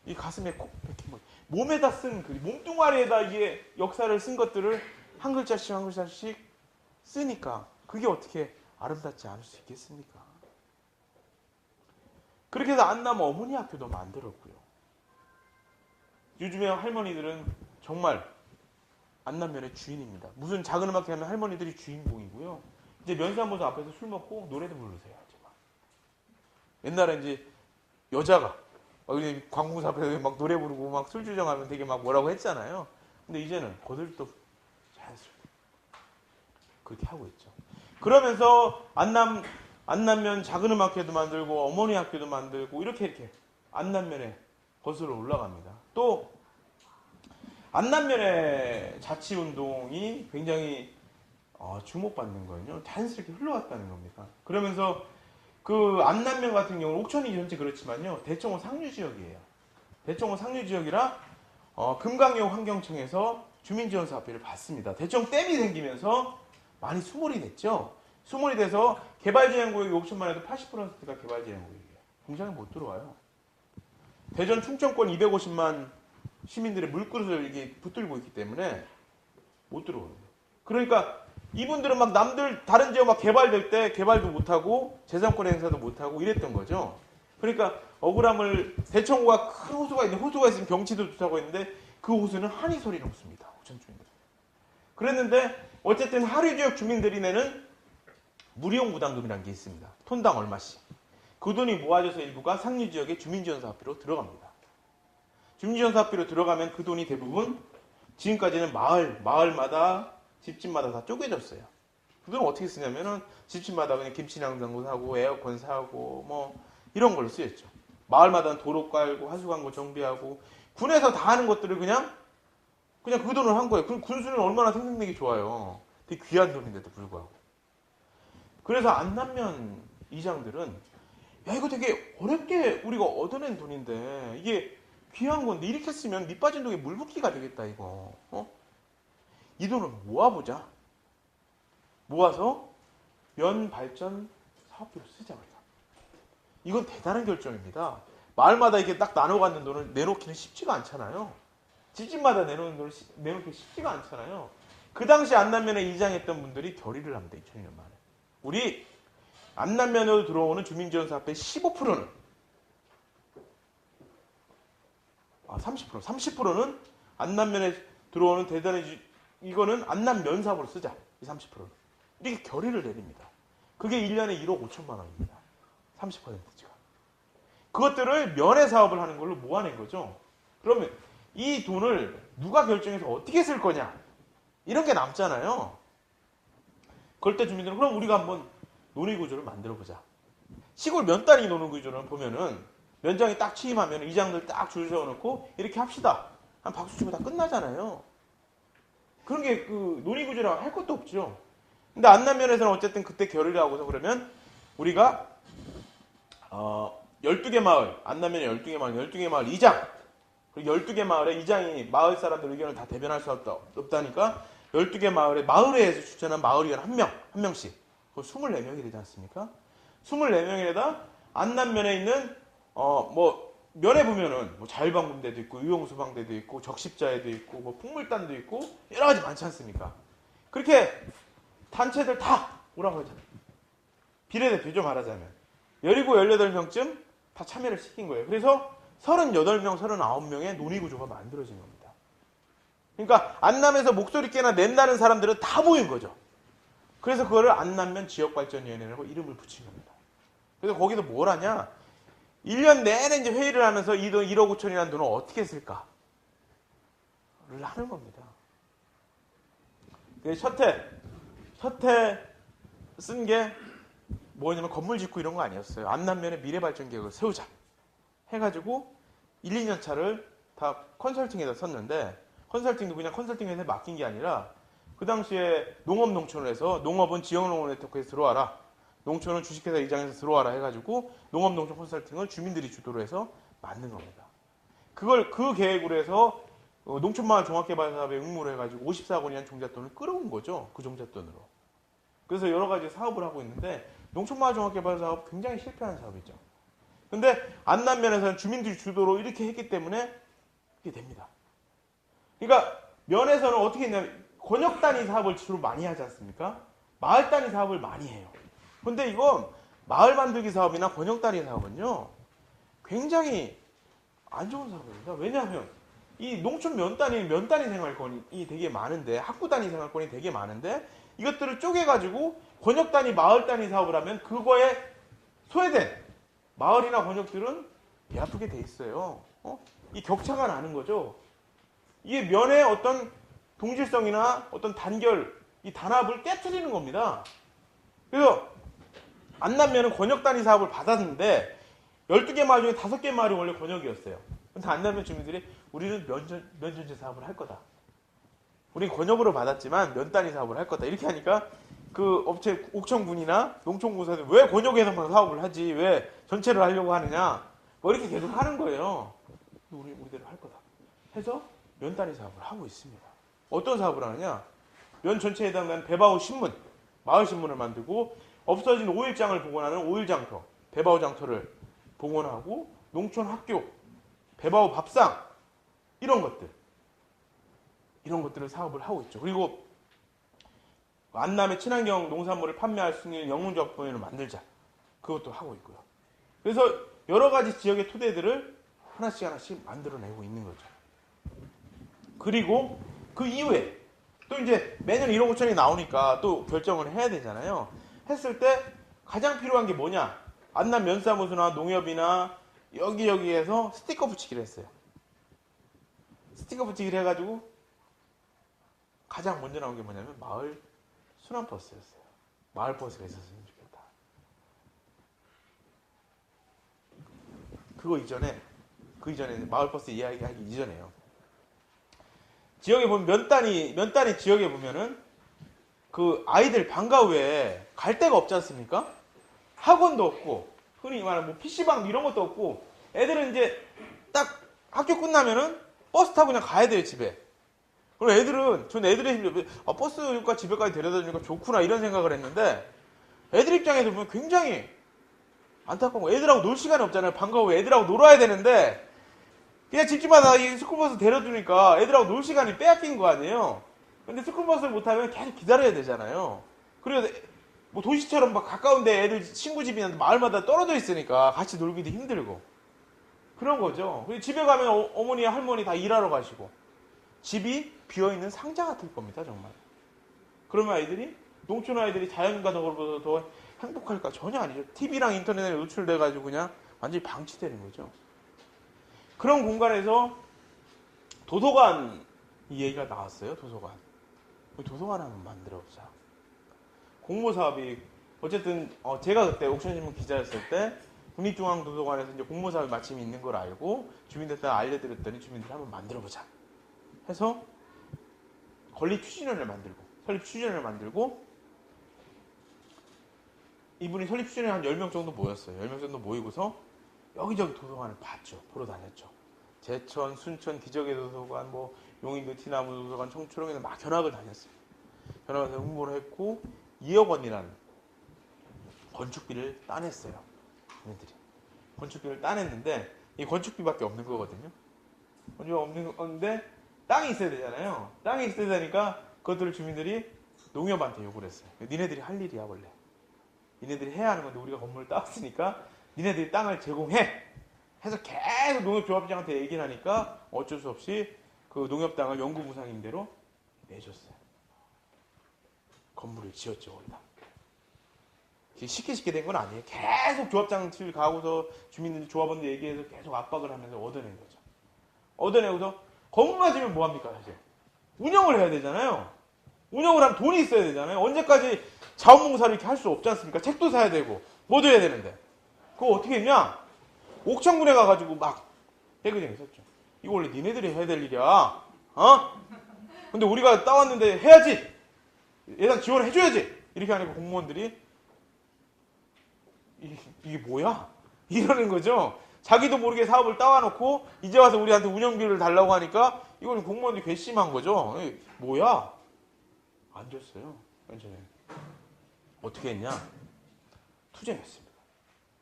이 가슴에 콕 박힌 거예요. 몸에다 쓴 글, 몸뚱아리에다 이게 역사를 쓴 것들을 한 글자씩 한 글자씩 쓰니까 그게 어떻게 아름답지 않을 수 있겠습니까? 그렇게 해서 안남 어머니 학교도 만들었고요. 요즘에 할머니들은 정말 안남면의 주인입니다. 무슨 작은 음악회 하면 할머니들이 주인공이고요. 이제 면사무소 앞에서 술 먹고 노래도 부르세요. 옛날에 이제 여자가 관공서 앞에서 막 노래 부르고 막 술 주정하면 되게 막 뭐라고 했잖아요. 근데 이제는 거들도 자연스럽게 그렇게 하고 있죠. 그러면서 안남면 작은 음악회도 만들고 어머니 학교도 만들고 이렇게 안남면에 거슬러 올라갑니다. 또 안남면의 자치운동이 굉장히 주목받는 거예요. 자연스럽게 흘러갔다는 겁니다. 그러면서 그 안남면 같은 경우는 옥천이 전체 그렇지만요. 대청호 상류지역이에요. 대청호 상류지역이라 금강역 환경청에서 주민지원사업비를 받습니다. 대청 댐이 생기면서 많이 수몰이 됐죠. 수몰이 돼서 개발제한구역이 옥천만 해도 80%가 개발제한구역이에요. 공장에 못 들어와요. 대전 충청권 250만 시민들의 물그릇을 이게 붙들고 있기 때문에 못 들어오는 거예요. 그러니까 이분들은 막 남들 다른 지역 막 개발될 때 개발도 못하고 재산권 행사도 못하고 이랬던 거죠. 그러니까 억울함을 대청호가 큰 호수가 있는데 호수가 있으면 경치도 좋다고 했는데 그 호수는 한이 소리는 없습니다. 옥천 주민들. 그랬는데 어쨌든 하류 지역 주민들이 내는 무료무당금이라는 게 있습니다. 톤당 얼마씩. 그 돈이 모아져서 일부가 상류 지역의 주민지원사업비로 들어갑니다. 주민지원사업비로 들어가면 그 돈이 대부분 지금까지는 마을마다 집집마다 다 쪼개졌어요. 그 돈은 어떻게 쓰냐면은 집집마다 그냥 김치냉장고 사고 에어컨 사고 뭐 이런 걸로 쓰였죠. 마을마다 도로 깔고 하수관고 정비하고 군에서 다 하는 것들을 그냥 그 돈을 한 거예요. 그럼 군수는 얼마나 생생되게 좋아요. 되게 귀한 돈인데도 불구하고. 그래서 안남면 이장들은 야 이거 되게 어렵게 우리가 얻어낸 돈인데 이게 귀한 건데 이렇게 쓰면 밑 빠진 독에 물 붓기가 되겠다 이거. 이 돈을 모아보자. 모아서 면 발전 사업비로 쓰자 우리가. 이건 대단한 결정입니다. 마을마다 이렇게 딱 나눠갖는 돈을 내놓기는 쉽지가 않잖아요. 집집마다 내놓는 돈을 내놓기 쉽지가 않잖아요. 그 당시 안남면에 이장했던 분들이 결의를 합니다. 2002년 말에. 우리 안남면으로 들어오는 주민지원사업의 15%는 30%는 안남면에 들어오는 대단히 이거는 안남면 사업으로 쓰자. 이 30%는. 이렇게 결의를 내립니다. 그게 1년에 1억 5천만 원입니다. 30%가. 그것들을 면회 사업을 하는 걸로 모아낸 거죠. 그러면 이 돈을 누가 결정해서 어떻게 쓸 거냐. 이런 게 남잖아요. 그럴 때 주민들은 그럼 우리가 한번 논의구조를 만들어보자. 시골 면 단위 논의구조를 보면은 면장이 딱 취임하면 이장들 딱 줄 세워놓고 이렇게 합시다. 한 박수 치고 다 끝나잖아요. 그런 게 그 논의구조라고 할 것도 없죠. 근데 안남면에서는 어쨌든 그때 결의를 하고서 그러면 우리가 12개 마을, 안남면에 12개 마을, 12개 마을 이장, 그리고 12개 마을에 이장이 마을 사람들 의견을 다 대변할 수 없다니까 12개 마을회에서 추천한 마을위원 한 명씩. 그 24명이 되지 않습니까? 24명에다 안남면에 있는 면에 보면은 뭐 자율방범대도 있고 유용소방대도 있고 적십자에도 있고 뭐 풍물단도 있고 여러 가지 많지 않습니까? 그렇게 단체들 다 오라고 하잖아요. 비례대표죠 말하자면. 17, 18명쯤 다 참여를 시킨 거예요. 그래서 38명, 39명의 논의구조가 만들어진 겁니다. 그러니까 안남에서 목소리 깨나 낸다는 사람들은 다 모인 거죠. 그래서 그거를 안남면 지역발전위원회라고 이름을 붙인 겁니다. 그래서 거기서 뭘 하냐? 1년 내내 이제 회의를 하면서 이 돈 1억 5천이라는 돈을 어떻게 쓸까를 하는 겁니다. 첫해 쓴 게 뭐냐면 건물 짓고 이런 거 아니었어요. 안남면에 미래발전 계획을 세우자 해가지고 1, 2년 차를 다 컨설팅에다 썼는데 컨설팅도 그냥 컨설팅 회사에 맡긴 게 아니라 그 당시에 농업농촌을 해서 농업은 지역농업 네트워크에서 들어와라. 농촌은 주식회사 이장에서 들어와라 해가지고 농업농촌 컨설팅을 주민들이 주도로 해서 만든 겁니다. 그 계획으로 해서 농촌마을 종합개발사업에 응모를 해가지고 54억 원이라는 종잣돈을 끌어온 거죠. 그 종잣돈으로. 그래서 여러 가지 사업을 하고 있는데 농촌마을 종합개발사업 굉장히 실패한 사업이죠. 근데 안남면에서는 주민들이 주도로 이렇게 했기 때문에 그게 됩니다. 그러니까 면에서는 어떻게 했냐면 권역 단위 사업을 주로 많이 하지 않습니까? 마을 단위 사업을 많이 해요. 근데 이건 마을 만들기 사업이나 권역 단위 사업은요 굉장히 안 좋은 사업입니다. 왜냐하면 이 농촌 면 단위 생활권이 되게 많은데 학구 단위 생활권이 되게 많은데 이것들을 쪼개가지고 권역 단위 마을 단위 사업을 하면 그거에 소외된 마을이나 권역들은 배 아프게 돼 있어요. 이 격차가 나는 거죠. 이게 면의 어떤 동질성이나 어떤 단결, 이 단합을 깨트리는 겁니다. 그래서 안남면은 권역 단위 사업을 받았는데 12개 마을 중에 5개 마을이 원래 권역이었어요. 근데 안남면 주민들이 우리는 면전제 사업을 할 거다. 우린 권역으로 받았지만 면 단위 사업을 할 거다. 이렇게 하니까 그 업체 옥천군이나 농촌공사들 왜 권역에서만 사업을 하지? 왜 전체를 하려고 하느냐? 뭐 이렇게 계속 하는 거예요. 우리대로 할 거다. 해서 면 단위 사업을 하고 있습니다. 어떤 사업을 하느냐? 면 전체에 해당하는 배바우 신문, 마을 신문을 만들고 없어진 오일장을 복원하는 오일장터, 배바우 장터를 복원하고 농촌 학교, 배바우 밥상 이런 것들을 사업을 하고 있죠. 그리고 안남의 친환경 농산물을 판매할 수 있는 영농조합본회를 만들자. 그것도 하고 있고요. 그래서 여러 가지 지역의 토대들을 하나씩 만들어내고 있는 거죠. 그리고 그 이후에 또 이제 매년 1억 5천이 나오니까 또 결정을 해야 되잖아요. 했을 때 가장 필요한 게 뭐냐? 안남 면사무소나 농협이나 여기에서 스티커 붙이기를 했어요. 스티커 붙이기를 해가지고 가장 먼저 나온 게 뭐냐면 마을 순환버스였어요. 마을 버스가 있었으면 좋겠다. 그 이전에 마을 버스 이야기하기 이전에요. 지역에 보면 면 단위 지역에 보면은 그 아이들 방과 후에 갈 데가 없지 않습니까? 학원도 없고 흔히 말하는 뭐 PC방 이런 것도 없고 애들은 이제 딱 학교 끝나면은 버스 타고 그냥 가야 돼요, 집에. 그럼 전 애들의 버스가 집에까지 데려다 주니까 좋구나 이런 생각을 했는데 애들 입장에서 보면 굉장히 안타까운 거. 애들하고 놀 시간이 없잖아요. 방과 후에 애들하고 놀아야 되는데 그냥 집집마다 이 스쿨버스 데려주니까 애들하고 놀 시간이 빼앗긴 거 아니에요. 근데 스쿨버스를 못 타면 계속 기다려야 되잖아요. 그리고 뭐 도시처럼 막 가까운데 애들 친구 집이나 마을마다 떨어져 있으니까 같이 놀기도 힘들고 그런 거죠. 그리고 집에 가면 어머니 할머니 다 일하러 가시고 집이 비어있는 상자 같을 겁니다, 정말. 그러면 농촌 아이들이 자연과 더불어서 더 행복할까? 전혀 아니죠. TV랑 인터넷에 노출돼가지고 그냥 완전히 방치되는 거죠. 그런 공간에서 도서관 이 얘기가 나왔어요. 도서관 한번 만들어보자. 공모사업이 어쨌든 제가 그때 옥천신문 기자였을 때 국립중앙도서관에서 이제 공모사업이 마침 있는 걸 알고 주민들한테 알려드렸더니 주민들이 한번 만들어보자 해서 설립 추진위원회를 만들고 이분이 설립 추진위원회 한 10명 정도 모였어요. 10명 정도 모이고서 여기저기 도서관을 봤죠. 보러 다녔죠. 제천, 순천, 기적의 도서관, 뭐 용인도 티나무 도서관, 청초롱에는 막 견학을 다녔어요. 견학에서 홍보를 했고 2억 원이라는 건축비를 따냈어요. 얘네들이. 건축비를 따냈는데 이 건축비밖에 없는 거거든요. 건축비가 없는 건데 땅이 있어야 되잖아요. 땅이 있어야 되니까 그것들을 주민들이 농협한테 요구를 했어요. 니네들이 할 일이야 원래. 니네들이 해야 하는 건데 우리가 건물을 따왔으니까 니네들이 땅을 제공해. 해서 계속 농협조합장한테 얘기를 하니까 어쩔 수 없이 그 농협 땅을 영구무상 임대로 내줬어요. 건물을 지었죠 거기다. 쉽게 된 건 아니에요. 계속 조합장실 가고서 주민들 조합원들 얘기해서 계속 압박을 하면서 얻어낸 거죠. 얻어내고서 건물만 지면 뭐합니까 사실. 운영을 해야 되잖아요. 운영을 하면 돈이 있어야 되잖아요. 언제까지 자원봉사를 이렇게 할 수 없지 않습니까? 책도 사야 되고 뭐도 해야 되는데 그거 어떻게 했냐? 옥천군에 가가지고 막 해그쟁이 했었죠. 이거 원래 니네들이 해야 될 일이야. 근데 우리가 따왔는데 해야지. 예산 지원을 해줘야지. 이렇게 하니까 공무원들이 이게 뭐야? 이러는 거죠. 자기도 모르게 사업을 따와놓고 이제 와서 우리한테 운영비를 달라고 하니까 이거는 공무원들이 괘씸한 거죠. 뭐야? 안 줬어요. 전에 어떻게 했냐? 투쟁했습니다.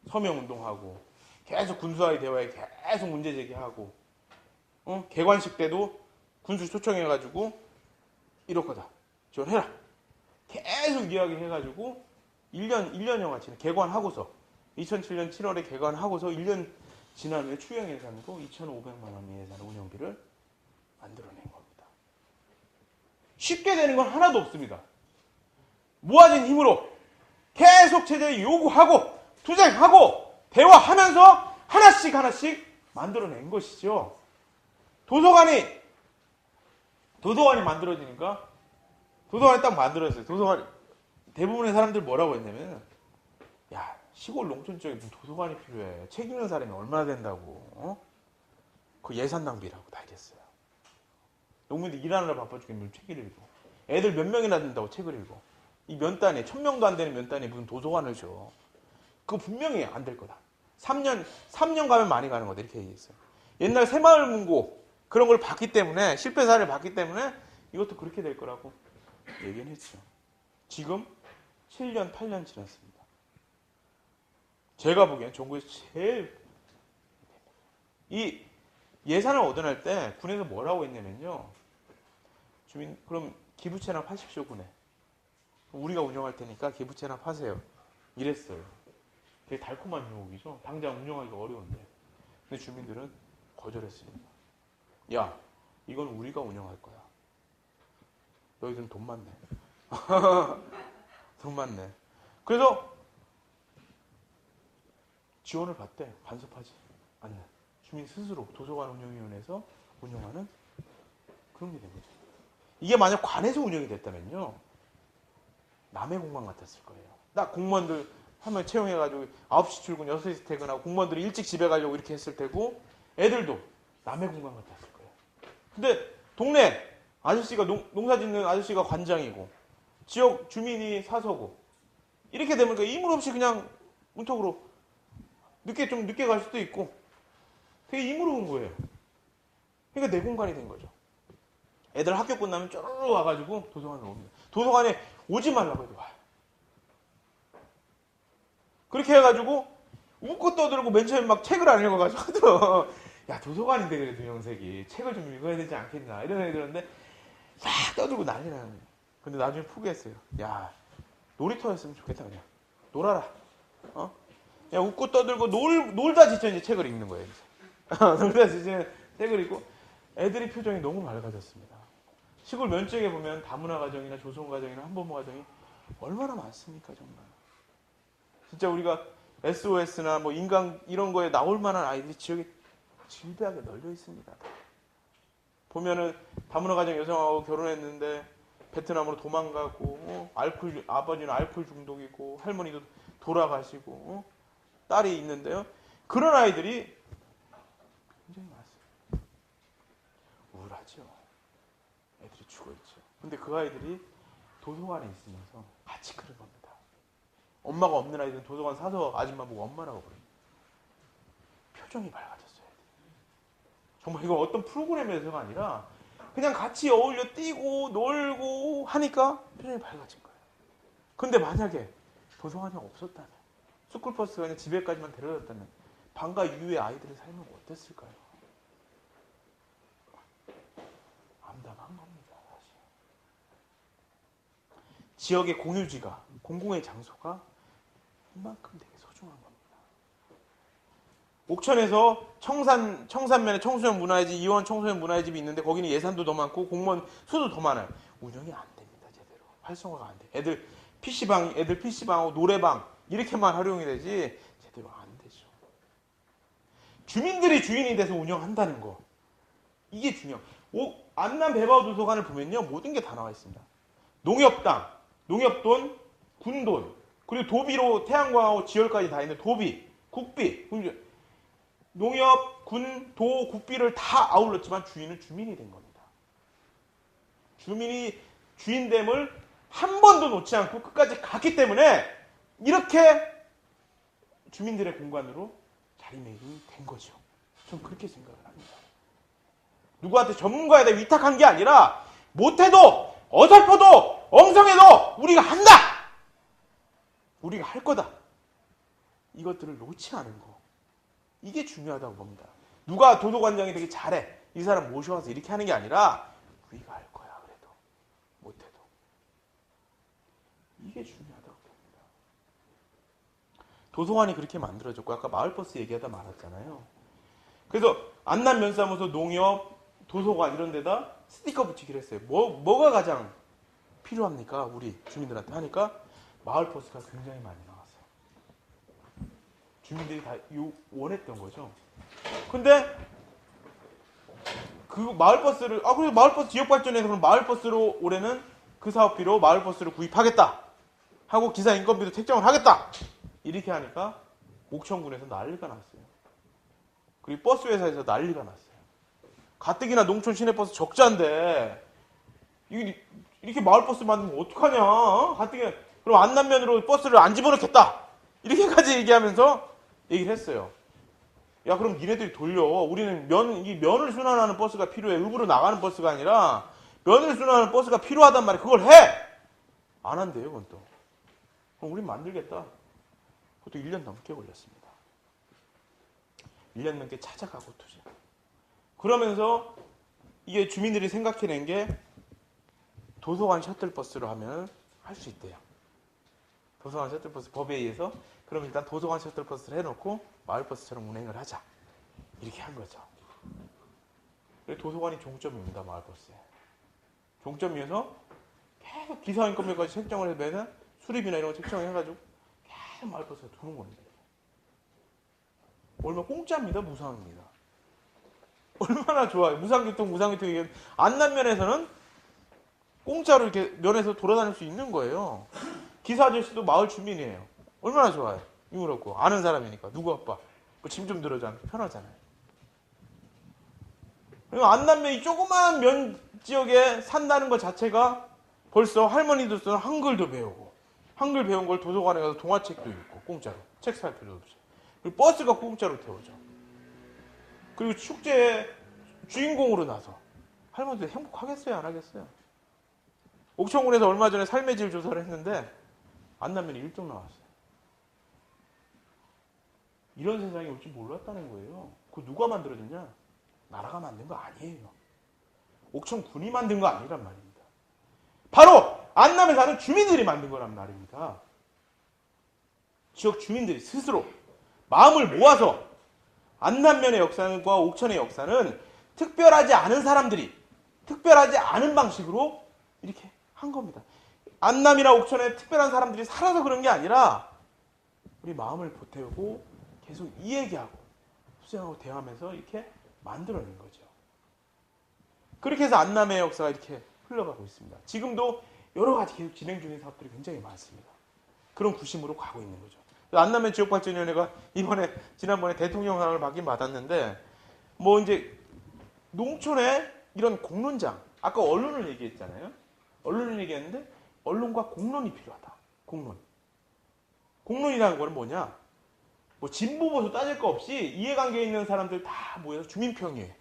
서명운동하고 계속 군수와의 대화에 계속 문제 제기하고 개관식 때도 군수 초청해가지고 1억 거다. 지원해라. 계속 이야기해가지고 1년여가 개관하고서 2007년 7월에 개관하고서 1년 지나면 추경 예산으로 2,500만 원의 예산 운영비를 만들어낸 겁니다. 쉽게 되는 건 하나도 없습니다. 모아진 힘으로 계속 체제에 요구하고 투쟁하고 대화하면서 하나씩 만들어낸 것이죠. 도서관이 만들어지니까 도서관이 딱 만들어졌어요. 도서관 대부분의 사람들 뭐라고 했냐면 야 시골 농촌 쪽에 무슨 도서관이 필요해. 책 읽는 사람이 얼마나 된다고. 그 예산 낭비라고 다 이랬어요. 농민들 일하느라 바빠 죽겠는데 책을 읽고 애들 몇 명이나 된다고 책을 읽고 이 면단에 1000명도 안 되는 면단에 무슨 도서관을 줘. 그거 분명히 안 될 거다. 3년 가면 많이 가는 거다 이렇게 얘기했어요. 옛날 새마을문고 그런 걸 봤기 때문에 실패 사례를 봤기 때문에 이것도 그렇게 될 거라고 얘기는 했죠. 지금 7년 8년 지났습니다. 제가 보기엔 전국에서 제일 이 예산을 얻어낼 때 군에서 뭐라고 했냐면요. 주민 그럼 기부 체납하십시오 군에. 우리가 운영할 테니까 기부 체납하세요. 이랬어요. 되게 달콤한 유혹이죠. 당장 운영하기가 어려운데. 근데 주민들은 거절했습니다. 야, 이건 우리가 운영할 거야. 너희들은 돈만 내. 돈만 내. 그래서 지원을 받대. 간섭하지 않는. 주민 스스로 도서관 운영위원회에서 운영하는 그런 게 된 거죠. 이게 만약 관에서 운영이 됐다면요. 남의 공간 같았을 거예요. 딱 공무원들 한 명 채용해가지고 9시 출근, 6시 퇴근하고 공무원들이 일찍 집에 가려고 이렇게 했을 테고 애들도 남의 공간 같았을 거예요. 근데 동네 아저씨가 농사 짓는 아저씨가 관장이고 지역 주민이 사서고 이렇게 되면 이물 없이 그냥 문턱으로 좀 늦게 갈 수도 있고 되게 이물어온 거예요. 그러니까 내 공간이 된 거죠. 애들 학교 끝나면 쪼르르 와가지고 도서관에 옵니다. 도서관에 오지 말라고 해도 와요. 그렇게 해가지고 웃고 떠들고 맨 처음에 막 책을 안 읽어가지고 하더라. 야 도서관인데 그래도 영색이 책을 좀 읽어야 되지 않겠나 이런 생각이 들었는데 막 떠들고 난리 나는 거예요. 근데 나중에 포기했어요. 야 놀이터였으면 좋겠다 그냥 놀아라. 야 웃고 떠들고 놀다 지쳐 이제 책을 읽는 거예요. 이제. 놀다 지쳐 책을 읽고 애들이 표정이 너무 맑아졌습니다. 시골 면적에 보면 다문화 가정이나 조성 가정이나 한부모 가정이 얼마나 많습니까 정말. 진짜 우리가 SOS나 뭐 인강 이런 거에 나올 만한 아이들이 지역에 질비하게 널려 있습니다. 보면은 다문화 가정 여성하고 결혼했는데 베트남으로 도망가고 아버지는 알코올 중독이고 할머니도 돌아가시고 딸이 있는데요. 그런 아이들이 굉장히 많습니다. 우울하죠. 애들이 죽어있죠. 근데 그 아이들이 도서관에 있으면서 같이 그런 겁니다. 엄마가 없는 아이들은 도서관 사서 아줌마 보고 엄마라고 부릅니다. 표정이 밝아졌어요. 정말 이건 어떤 프로그램에서가 아니라 그냥 같이 어울려 뛰고 놀고 하니까 표정이 밝아진 거예요. 근데 만약에 도서관이 없었다면 스쿨버스가 그냥 집에까지만 데려갔다면 방과 이후의 아이들의 삶은 어땠을까요? 암담한 겁니다. 사실. 지역의 공유지가 공공의 장소가 이만큼 되게 소중한 겁니다. 옥천에서 청산면에 청소년 문화의 집, 이원 청소년 문화의 집이 있는데 거기는 예산도 더 많고 공무원 수도 더 많아요. 운영이 안 됩니다. 제대로. 활성화가 안 돼. 애들 PC방하고 노래방 이렇게만 활용이 되지 제대로 안 되죠. 주민들이 주인이 돼서 운영한다는 거. 이게 중요해요. 안남 배바우 도서관을 보면요. 모든 게 다 나와 있습니다. 농협당, 농협돈, 군돈, 그리고 도비로 태양광하고 지열까지 다 있는 도비, 국비, 농협, 군, 도, 국비를 다 아울렀지만 주인은 주민이 된 겁니다. 주민이 주인됨을 한 번도 놓지 않고 끝까지 갔기 때문에 이렇게 주민들의 공간으로 자리매김이 된 거죠. 전 그렇게 생각을 합니다. 누구한테 전문가에다 위탁한 게 아니라 못해도 어설퍼도 엉성해도 우리가 한다! 우리가 할 거다. 이것들을 놓지 않은 거. 이게 중요하다고 봅니다. 누가 도서관장이 되게 잘해. 이 사람 모셔와서 이렇게 하는 게 아니라 우리가 할 거야. 그래도. 못해도. 이게 중요하다고 봅니다. 도서관이 그렇게 만들어졌고 아까 마을버스 얘기하다 말았잖아요. 그래서 안남 면사무소, 농협, 도서관 이런 데다 스티커 붙이기로 했어요. 뭐가 가장 필요합니까? 우리 주민들한테 하니까 마을버스가 굉장히 많이 나왔어요. 주민들이 다 원했던 거죠. 근데 그 마을버스를 그래서 마을버스 지역발전에서 그럼 마을버스로 올해는 그 사업비로 마을버스를 구입하겠다 하고 기사 인건비도 책정을 하겠다 이렇게 하니까 옥천군에서 난리가 났어요. 그리고 버스 회사에서 난리가 났어요. 가뜩이나 농촌 시내버스 적자인데 이렇게 마을버스 만들면 어떡하냐? 가뜩이나 그럼 안남면으로 버스를 안 집어넣겠다. 이렇게까지 얘기하면서 얘기를 했어요. 야, 그럼 니네들이 돌려. 우리는 이 면을 순환하는 버스가 필요해. 읍으로 나가는 버스가 아니라 면을 순환하는 버스가 필요하단 말이야. 그걸 해! 안 한대요, 그건 또. 그럼 우린 만들겠다. 그것도 1년 넘게 걸렸습니다. 1년 넘게 찾아가고 투자. 그러면서 이게 주민들이 생각해낸 게 도서관 셔틀버스로 하면 할 수 있대요. 도서관 셔틀버스 법에 의해서 그럼 일단 도서관 셔틀버스를 해놓고 마을버스처럼 운행을 하자. 이렇게 한 거죠. 도서관이 종점입니다. 마을버스에. 종점이어서 계속 기사인건비까지 책정을 해서 수리비나 이런 거 책정을 해가지고 계속 마을버스가 도는 겁니다. 얼마 공짜입니다. 무상입니다. 얼마나 좋아요. 무상교통. 안남면에서는 공짜로 이렇게 면에서 돌아다닐 수 있는 거예요. 기사 아저씨도 마을 주민이에요. 얼마나 좋아요. 이거롭고 아는 사람이니까 누구 아빠 짐 좀 들어줘 하면 편하잖아요. 그리고 안남면 이 조그마한 면 지역에 산다는 것 자체가 벌써 할머니들은 한글도 배우고 한글 배운 걸 도서관에 가서 동화책도 읽고 공짜로 책 살 필요 없이 그리고 버스가 공짜로 태워줘. 그리고 축제의 주인공으로 나서 할머니들 행복하겠어요? 안 하겠어요? 옥천군에서 얼마 전에 삶의 질 조사를 했는데 안남면이 1등 나왔어요. 이런 세상이 올 줄 몰랐다는 거예요. 그거 누가 만들어줬냐? 나라가 만든 거 아니에요. 옥천군이 만든 거 아니란 말입니다. 바로 안남에 사는 주민들이 만든 거란 말입니다. 지역 주민들이 스스로 마음을 모아서 안남면의 역사과 옥천의 역사는 특별하지 않은 사람들이 특별하지 않은 방식으로 이렇게 한 겁니다. 안남이나 옥천에 특별한 사람들이 살아서 그런 게 아니라 우리 마음을 보태우고 계속 이 얘기하고 수행하고 대화하면서 이렇게 만들어낸 거죠. 그렇게 해서 안남의 역사가 이렇게 흘러가고 있습니다. 지금도 여러 가지 계속 진행 중인 사업들이 굉장히 많습니다. 그런 구심으로 가고 있는 거죠. 안남면 지역발전위원회가 지난번에 대통령 상을 받았는데 이제 농촌에 이런 공론장, 아까 언론을 얘기했잖아요. 언론을 얘기했는데 언론과 공론이 필요하다. 공론이라는 거는 뭐냐? 진보 보수 따질 거 없이 이해관계에 있는 사람들 다 모여서 주민평의회,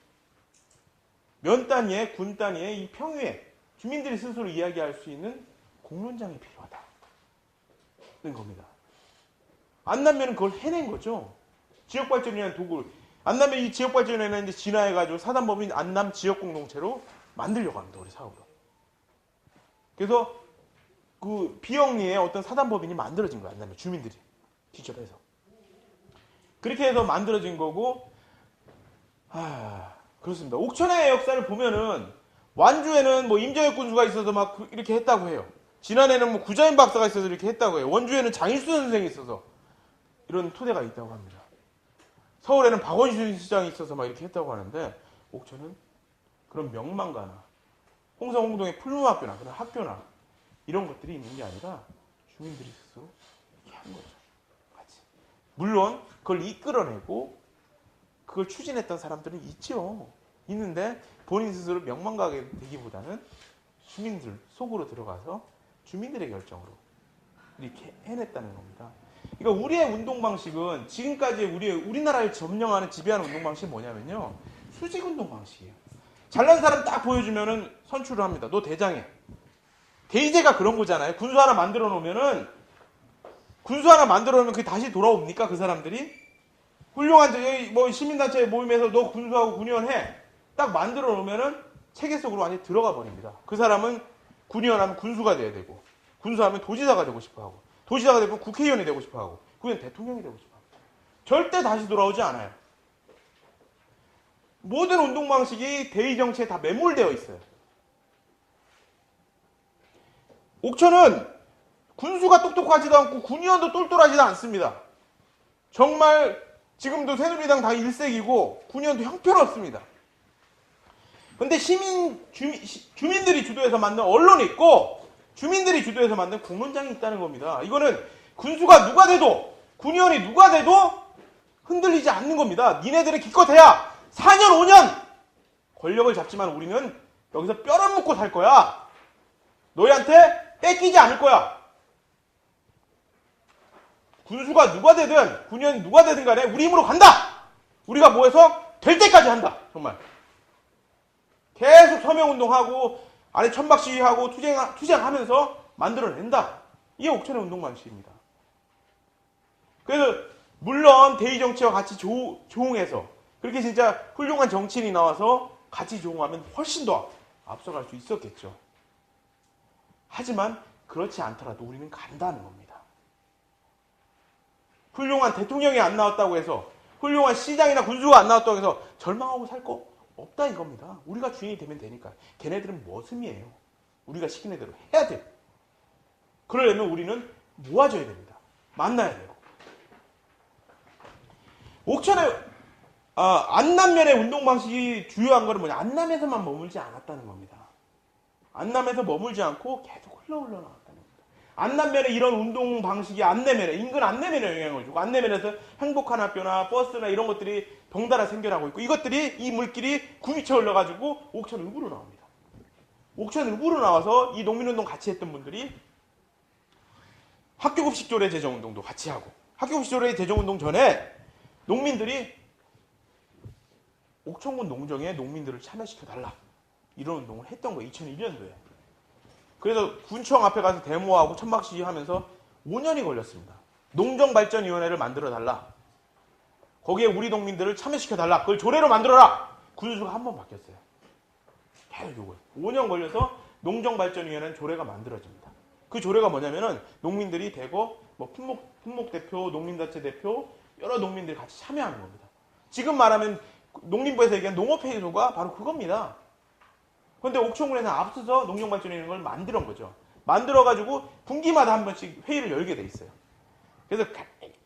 면 단위에 군 단위에 이 평의회, 주민들이 스스로 이야기할 수 있는 공론장이 필요하다는 겁니다. 안남면은 그걸 해낸 거죠. 지역발전이라는 도구를. 안남면 이 지역발전위원회는 이제 진화해가지고 사단법인 안남 지역공동체로 만들려고 합니다. 우리 사업으로. 그래서 그 비영리에 어떤 사단법인이 만들어진 거예요. 안남면 주민들이 직접 해서. 그렇게 해서 만들어진 거고, 그렇습니다. 옥천의 역사를 보면은 완주에는 임정혁 군수가 있어서 막 이렇게 했다고 해요. 진안에는 구자인 박사가 있어서 이렇게 했다고 해요. 원주에는 장일수 선생이 있어서 이런 토대가 있다고 합니다. 서울에는 박원순 시장이 있어서 막 이렇게 했다고 하는데 옥천은 그런 명망가나 홍성 홍동의 풀무학교나 그런 학교나 이런 것들이 있는 게 아니라 주민들이 스스로 이렇게 한 거죠. 같이. 물론 그걸 이끌어내고 그걸 추진했던 사람들은 있죠. 있는데 본인 스스로 명망가가 되기보다는 주민들 속으로 들어가서 주민들의 결정으로 이렇게 해냈다는 겁니다. 그러니까 우리의 운동 방식은 지금까지 우리나라를 점령하는 지배하는 운동 방식이 뭐냐면요. 수직 운동 방식이에요. 잘난 사람 딱 보여주면은 선출을 합니다. 너 대장해. 대의제가 그런 거잖아요. 군수 하나 만들어 놓으면 그게 다시 돌아옵니까? 그 사람들이? 훌륭한 시민단체 모임에서 너 군수하고 군의원 해. 딱 만들어 놓으면은 체계 속으로 완전히 들어가 버립니다. 그 사람은 군의원 하면 군수가 돼야 되고, 군수하면 도지사가 되고 싶어 하고, 도지사가 되면 국회의원이 되고 싶어 하고, 국회의원 대통령이 되고 싶어 하고. 절대 다시 돌아오지 않아요. 모든 운동 방식이 대의 정치에 다 매몰되어 있어요. 옥천은 군수가 똑똑하지도 않고 군의원도 똘똘하지도 않습니다. 정말 지금도 새누리당 다 일색이고 군의원도 형편없습니다. 근데 주민들이 주도해서 만든 언론이 있고 주민들이 주도해서 만든 공론장이 있다는 겁니다. 이거는 군수가 누가 돼도 군의원이 누가 돼도 흔들리지 않는 겁니다. 니네들이 기껏해야 4년 5년 권력을 잡지만 우리는 여기서 뼈를 묻고 살 거야. 너희한테 뺏기지 않을 거야. 군수가 누가 되든 군인이 누가 되든 간에 우리 힘으로 간다. 우리가 뭐해서 될 때까지 한다. 정말 계속 서명운동하고 안에 천막시위하고 투쟁하면서 만들어낸다. 이게 옥천의 운동 방식입니다. 그래서 물론 대의정치와 같이 조응해서 그렇게 진짜 훌륭한 정치인이 나와서 같이 조응하면 훨씬 더 앞서갈 수 있었겠죠. 하지만 그렇지 않더라도 우리는 간다는 겁니다. 훌륭한 대통령이 안 나왔다고 해서 훌륭한 시장이나 군수가 안 나왔다고 해서 절망하고 살 거 없다 이겁니다. 우리가 주인이 되면 되니까. 걔네들은 머슴이에요. 우리가 시키는 대로 해야 돼요. 그러려면 우리는 모아줘야 됩니다. 만나야 돼요. 옥천의 안남면의 운동 방식이 주요한 것은 뭐냐? 안남에서만 머물지 않았다는 겁니다. 안남에서 머물지 않고 계속 흘러나왔다는 겁니다. 안남면의 이런 운동 방식이 안내면에 인근 안내면에 영향을 주고 안내면에서 행복한 학교나 버스나 이런 것들이 덩달아 생겨나고 있고 이것들이 이 물길이 구미쳐 흘러가지고 옥천 읍으로 나옵니다. 옥천 읍으로 나와서 이 농민운동 같이 했던 분들이 학교급식 조례 제정운동도 같이 하고 학교급식 조례 제정운동 전에 농민들이 옥천군 농정에 농민들을 참여시켜달라. 이런 운동을 했던 거예요. 2001년도에. 그래서 군청 앞에 가서 데모하고 천막시위 하면서 5년이 걸렸습니다. 농정발전위원회를 만들어달라. 거기에 우리 농민들을 참여시켜달라. 그걸 조례로 만들어라. 군수가 한 번 바뀌었어요. 계속 요거예요. 5년 걸려서 농정발전위원회는 조례가 만들어집니다. 그 조례가 뭐냐면은 농민들이 대거 뭐 품목 대표, 농민단체 대표, 여러 농민들이 같이 참여하는 겁니다. 지금 말하면 농림부에서 얘기한 농업회의소가 바로 그겁니다. 그런데 옥천군에서 앞서서 농정발전이라는 걸 만들어 거죠. 만들어가지고 분기마다 한 번씩 회의를 열게 돼 있어요. 그래서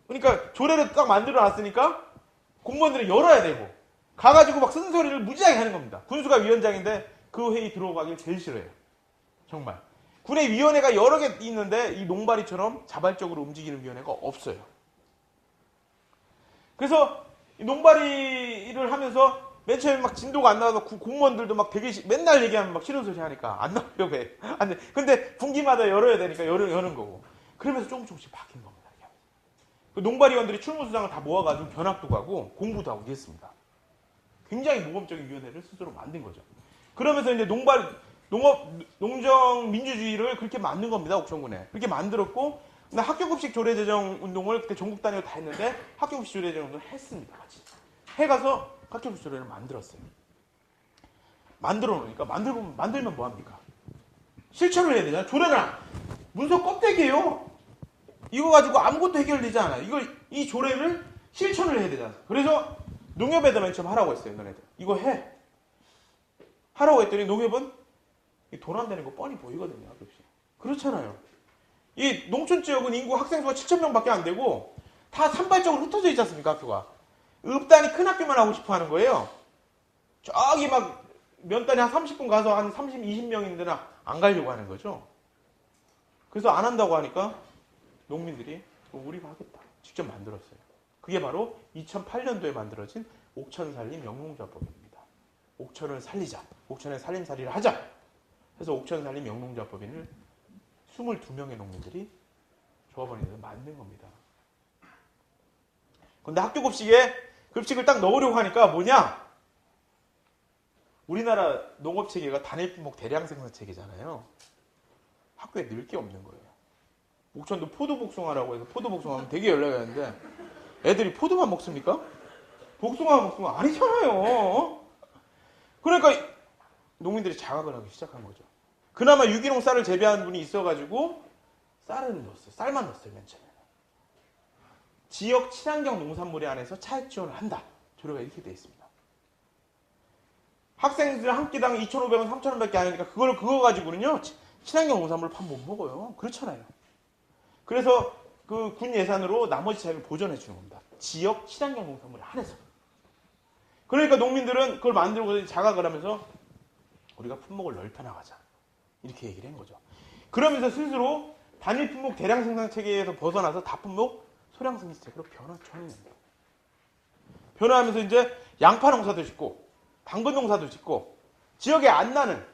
그러니까 조례를 딱 만들어 놨으니까 공무원들이 열어야 되고 가가지고 막 쓴소리를 무지하게 하는 겁니다. 군수가 위원장인데 그 회의 들어가길 제일 싫어해요. 정말. 군의 위원회가 여러 개 있는데 이 농발이처럼 자발적으로 움직이는 위원회가 없어요. 그래서 농발이를 하면서 맨 처음에 막 진도가 안 나와서 공무원들도 막 되게 맨날 얘기하면 막 싫은 소리 하니까 안 나오려고 해. 근데 분기마다 열어야 되니까 여는 거고. 그러면서 조금씩 바뀐 겁니다. 그 농발위원들이 출무수장을 다 모아가지고 견학도 가고 공부도 하고 이랬습니다. 굉장히 모범적인 위원회를 스스로 만든 거죠. 그러면서 이제 농정 민주주의를 그렇게 만든 겁니다. 옥천군에. 그렇게 만들었고, 근데 학교급식 조례 제정 운동을 그때 전국 단위로 다 했는데 학교급식 조례 제정 운동을 했습니다. 같이. 해가서 학교급식 조례를 만들었어요. 만들어 놓으니까 만들면 뭐합니까? 실천을 해야 되잖아. 조례는 문서 껍데기예요. 이거 가지고 아무것도 해결되지 않아요. 이 조례를 실천을 해야 되잖아. 그래서 농협에다 맨 처음 하라고 했어요. 너네들. 이거 해. 하라고 했더니 농협은 돈 안 되는 거 뻔히 보이거든요. 학교급식. 그렇잖아요. 이 농촌 지역은 인구 학생 수가 7,000명밖에 안 되고 다 산발적으로 흩어져 있지 않습니까? 학교가. 읍단이 큰 학교만 하고 싶어 하는 거예요. 저기 막 면단이 한 30분 가서 한 30, 20명인데나 안 가려고 하는 거죠. 그래서 안 한다고 하니까 농민들이 우리가 하겠다. 직접 만들었어요. 그게 바로 2008년도에 만들어진 옥천살림 영농조합법입니다. 옥천을 살리자. 옥천의 살림살이를 하자. 그래서 옥천살림 영농조합법인을 22명의 농민들이 조합원에서 만든 겁니다. 그런데 급식을 딱 넣으려고 하니까 뭐냐? 우리나라 농업 체계가 단일 품목 대량 생산 체계잖아요. 학교에 늘 게 없는 거예요. 옥천도 포도 복숭아라고 해서 포도 복숭아하면 되게 연락이 왔는데 애들이 포도만 먹습니까? 복숭아만 먹으면 아니잖아요. 그러니까 농민들이 자각을 하기 시작한 거죠. 그나마 유기농 쌀을 재배하는 분이 있어가지고 쌀은 넣었어요. 쌀만 넣었어요. 맨 처음에. 지역 친환경 농산물에 한해서 차액 지원을 한다. 조례가 이렇게 되어 있습니다. 학생들 한 끼당 2,500원, 3,000원밖에 안 하니까 그거 가지고는요. 친환경 농산물을 밥 못 먹어요. 그렇잖아요. 그래서 그 군 예산으로 나머지 차익을 보전해 주는 겁니다. 지역 친환경 농산물에 한해서. 그러니까 농민들은 그걸 만들고 자각을 하면서 우리가 품목을 넓혀 나가자. 이렇게 얘기를 한 거죠. 그러면서 스스로 단일 품목 대량 생산 체계에서 벗어나서 다품목 소량 생산 체계로 변화하면서 이제 양파 농사도 짓고 당근 농사도 짓고 지역에 안 나는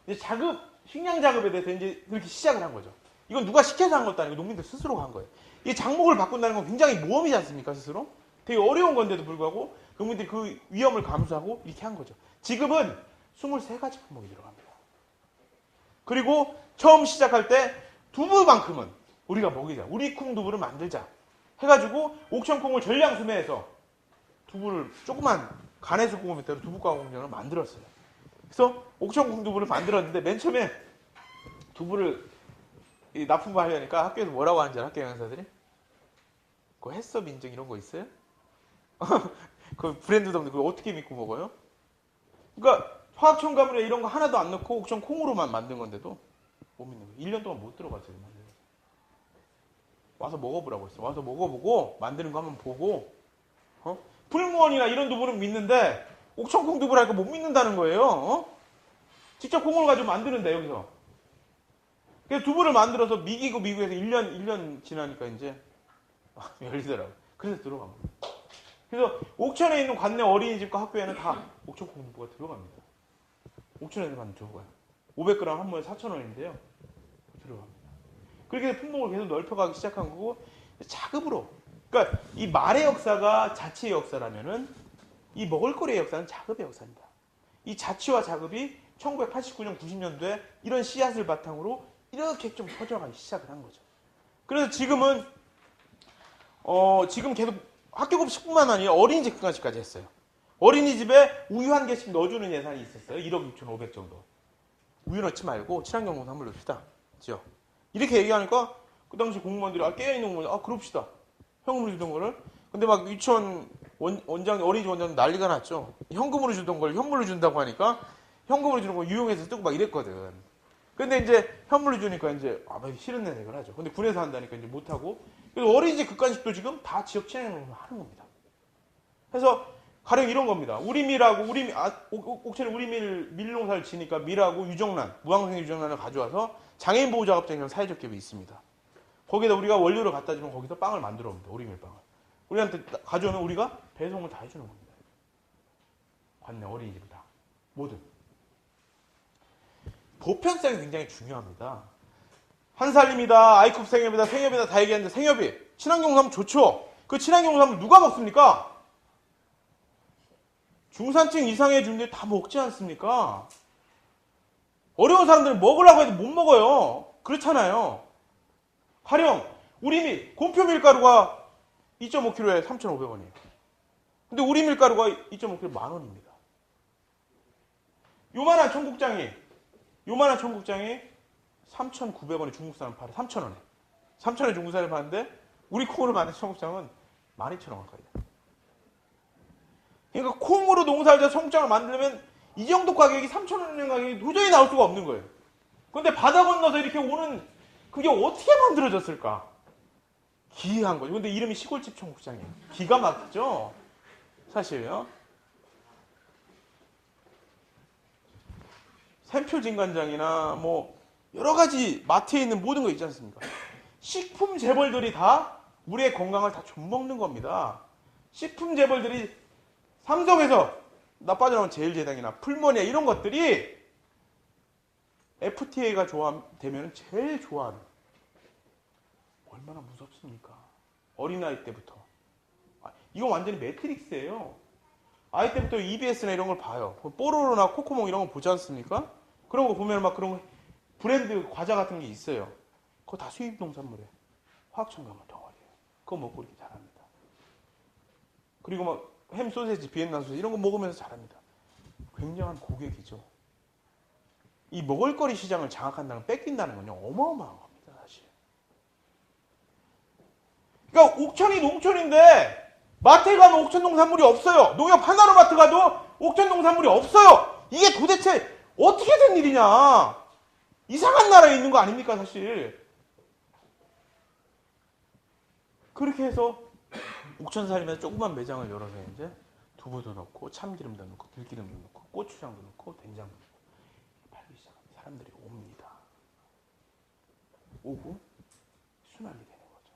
이제 자급, 식량 작업에 대해서 이제 그렇게 시작을 한 거죠. 이건 누가 시켜서 한 것도 아니고 농민들 스스로가 한 거예요. 이 작목을 바꾼다는 건 굉장히 모험이지 않습니까, 스스로? 되게 어려운 건데도 불구하고 농민들이 그 위험을 감수하고 이렇게 한 거죠. 지금은 23가지 품목이 들어갑니다. 그리고 처음 시작할 때 두부만큼은 우리가 먹이자. 우리 콩 두부를 만들자. 해가지고 옥천콩을 전량 수매해서 두부를 조그만 간해수 공업대로 두부가공 공장을 만들었어요. 그래서 옥천콩 두부를 만들었는데 맨 처음에 두부를 납품하려니까 학교에서 뭐라고 하는지 알아요? 학교 강사들이? 그 햇섭 인증 이런 거 있어요? 그 브랜드도 없는데 그걸 어떻게 믿고 먹어요? 그러니까 화학 첨가물에 이런 거 하나도 안 넣고 옥천 콩으로만 만든 건데도 못 믿는 거예요. 1년 동안 못 들어갔어요. 와서 먹어보라고 했어. 와서 먹어보고 만드는 거 한번 보고 풀무원이나 이런 두부는 믿는데 옥천 콩 두부라니까 못 믿는다는 거예요. 직접 콩을 가지고 만드는데 여기서. 그래서 두부를 만들어서 미국에서 1년 지나니까 이제 열리더라고요. 그래서 들어간 거예요. 그래서 옥천에 있는 관내 어린이집과 학교에는 다 옥천 콩 두부가 들어갑니다. 옥천에서만 들어가요. 500g 한 모에 4,000원인데요. 들어갑니다. 그렇게 해서 품목을 계속 넓혀가기 시작한 거고 자급으로. 그러니까 이 말의 역사가 자치의 역사라면은 이 먹을거리의 역사는 자급의 역사입니다. 이 자치와 자급이 1989년, 90년도에 이런 씨앗을 바탕으로 이렇게 좀 퍼져가기 시작을 한 거죠. 그래서 지금은 지금 계속 학교급 식뿐만 아니라 어린이집 급식까지 했어요. 어린이집에 우유 한 개씩 넣어주는 예산이 있었어요. 1억 6,500 정도. 우유 넣지 말고 친환경 농산물 넣읍시다. 그죠? 이렇게 얘기하니까 그 당시 공무원들이 깨어있는 공무원들이 그럽시다. 현금으로 주던 거를. 근데 막 유치원 원장, 어린이집 원장 난리가 났죠. 현금으로 주던 걸 현물로 준다고 하니까 현금으로 주는 거 유용해서 뜨고 막 이랬거든. 근데 이제 현물로 주니까 이제 싫은 내색을 하죠. 근데 군에서 한다니까 이제 못하고. 그래서 어린이집 급간식도 지금 다 지역 친환경 하는 겁니다. 그래서 가령 이런 겁니다. 우리밀하고 옥천에 우리밀 밀농사를 지니까 밀하고 유정란, 무항생 유정란을 가져와서 장애인 보호 작업장이라는 사회적 기업이 있습니다. 거기다 우리가 원료를 갖다 주면 거기서 빵을 만들어 옵니다. 오리밀빵을. 우리한테 가져오면 우리가 배송을 다 해주는 겁니다. 관내 어린이집 다. 뭐든. 보편성이 굉장히 중요합니다. 한살림이다, 아이컵 생협이다, 생협이다 다 얘기하는데 생협이 친환경농산물 좋죠. 그 친환경농산물 누가 먹습니까? 중산층 이상의 주민들이 다 먹지 않습니까? 어려운 사람들은 먹으려고 해도 못 먹어요. 그렇잖아요. 가령 우리밀, 곰표 밀가루가 2.5kg에 3,500원이에요. 근데 우리 밀가루가 2.5kg 10,000원입니다. 요만한 청국장이 3,900원에 중국산을 팔아요. 3,000원에. 3,000원에 중국산을 파는데 우리 콩으로 만든 청국장은 12,000원 가까이 돼요. 그러니까 콩으로 농사를 져서 청국장을 만들면 이 정도 가격이 3,000원의 가격이 도저히 나올 수가 없는 거예요. 그런데 바다 건너서 이렇게 오는 그게 어떻게 만들어졌을까? 기이한 거죠. 근데 이름이 시골집 청국장이에요. 기가 막히죠? 사실요. 샘표 진간장이나 뭐 여러 가지 마트에 있는 모든 거 있지 않습니까? 식품 재벌들이 다 우리의 건강을 다 좀먹는 겁니다. 식품 재벌들이 삼성에서 나 빠져나온 제일제당이나 풀머니아 이런 것들이 FTA가 되면 제일 좋아하는. 얼마나 무섭습니까? 어린아이 때부터. 이건 완전히 매트릭스예요. 아이 때부터 EBS나 이런 걸 봐요. 뽀로로나 코코몽 이런 거 보지 않습니까? 그런 거 보면 막 그런 거 브랜드 과자 같은 게 있어요. 그거 다 수입 농산물에 화학첨가물 덩어리예요. 그거 먹고 이렇게 잘합니다. 그리고 막 햄 소세지, 비엔나 소세지 이런 거 먹으면서 잘합니다. 굉장한 고객이죠. 이 먹을거리 시장을 장악한다는 뺏긴다는 건요 어마어마한 겁니다, 사실. 그러니까 옥천이 농촌인데 마트에 가면 옥천 농산물이 없어요. 농협 하나로 마트 가도 옥천 농산물이 없어요. 이게 도대체 어떻게 된 일이냐? 이상한 나라에 있는 거 아닙니까, 사실? 그렇게 해서 옥천살림에서 조그만 매장을 열어서 이제 두부도 넣고 참기름도 넣고 들기름도 넣고 고추장도 넣고 된장도 넣고 팔기 시작합니다. 사람들이 옵니다. 오고 순환이 되는 거죠.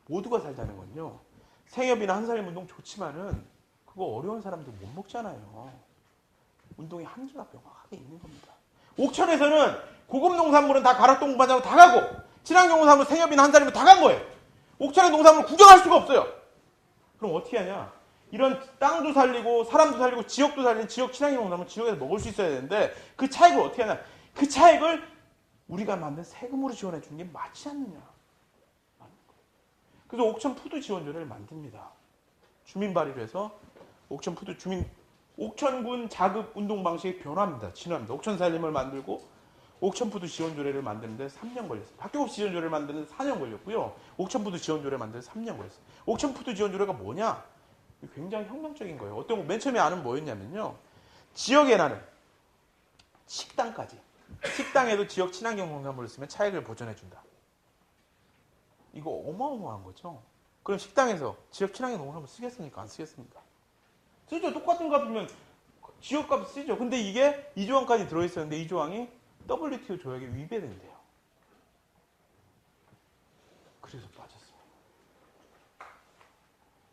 모두가 살자는 건요. 생협이나 한살림운동 좋지만은 그 그거 어려운 사람들 못 먹잖아요. 운동의 한계가 명확하게 있는 겁니다. 옥천에서는 고급 농산물은 다 가락동반하고 다 가고 친환경 농산물 생협이나 한 살이면 다 간 거예요. 옥천의 농산물 구경할 수가 없어요. 그럼 어떻게 하냐? 이런 땅도 살리고 사람도 살리고 지역도 살리는 지역 친환경 농산물 지역에서 먹을 수 있어야 되는데 그 차익을 어떻게 하냐? 그 차익을 우리가 만든 세금으로 지원해 주는 게 맞지 않느냐? 그래서 옥천 푸드 지원조례를 만듭니다. 주민 발의를 해서 옥천 푸드 주민 옥천군 자급 운동 방식의 변화입니다. 진화입니다. 옥천 살림을 만들고 옥천 푸드 지원조례를 만드는데 3년 걸렸어요. 학교급 지원조례를 만드는 4년 걸렸고요. 옥천 푸드 지원조례 만드는 3년 걸렸어요. 옥천 푸드 지원조례가 뭐냐? 굉장히 혁명적인 거예요. 어떤 거 맨 처음에 아는 뭐였냐면요. 지역에 나는 식당까지. 식당에도 지역 친환경 농산물을 쓰면 차익을 보전해준다. 이거 어마어마한 거죠. 그럼 식당에서 지역 친환경 농산물 쓰겠습니까? 안 쓰겠습니까? 쓰죠. 똑같은 값이면 지역값 쓰죠. 근데 이게 이 조항까지 들어있었는데 이 조항이 WTO 조약에 위배된대요. 그래서 빠졌습니다.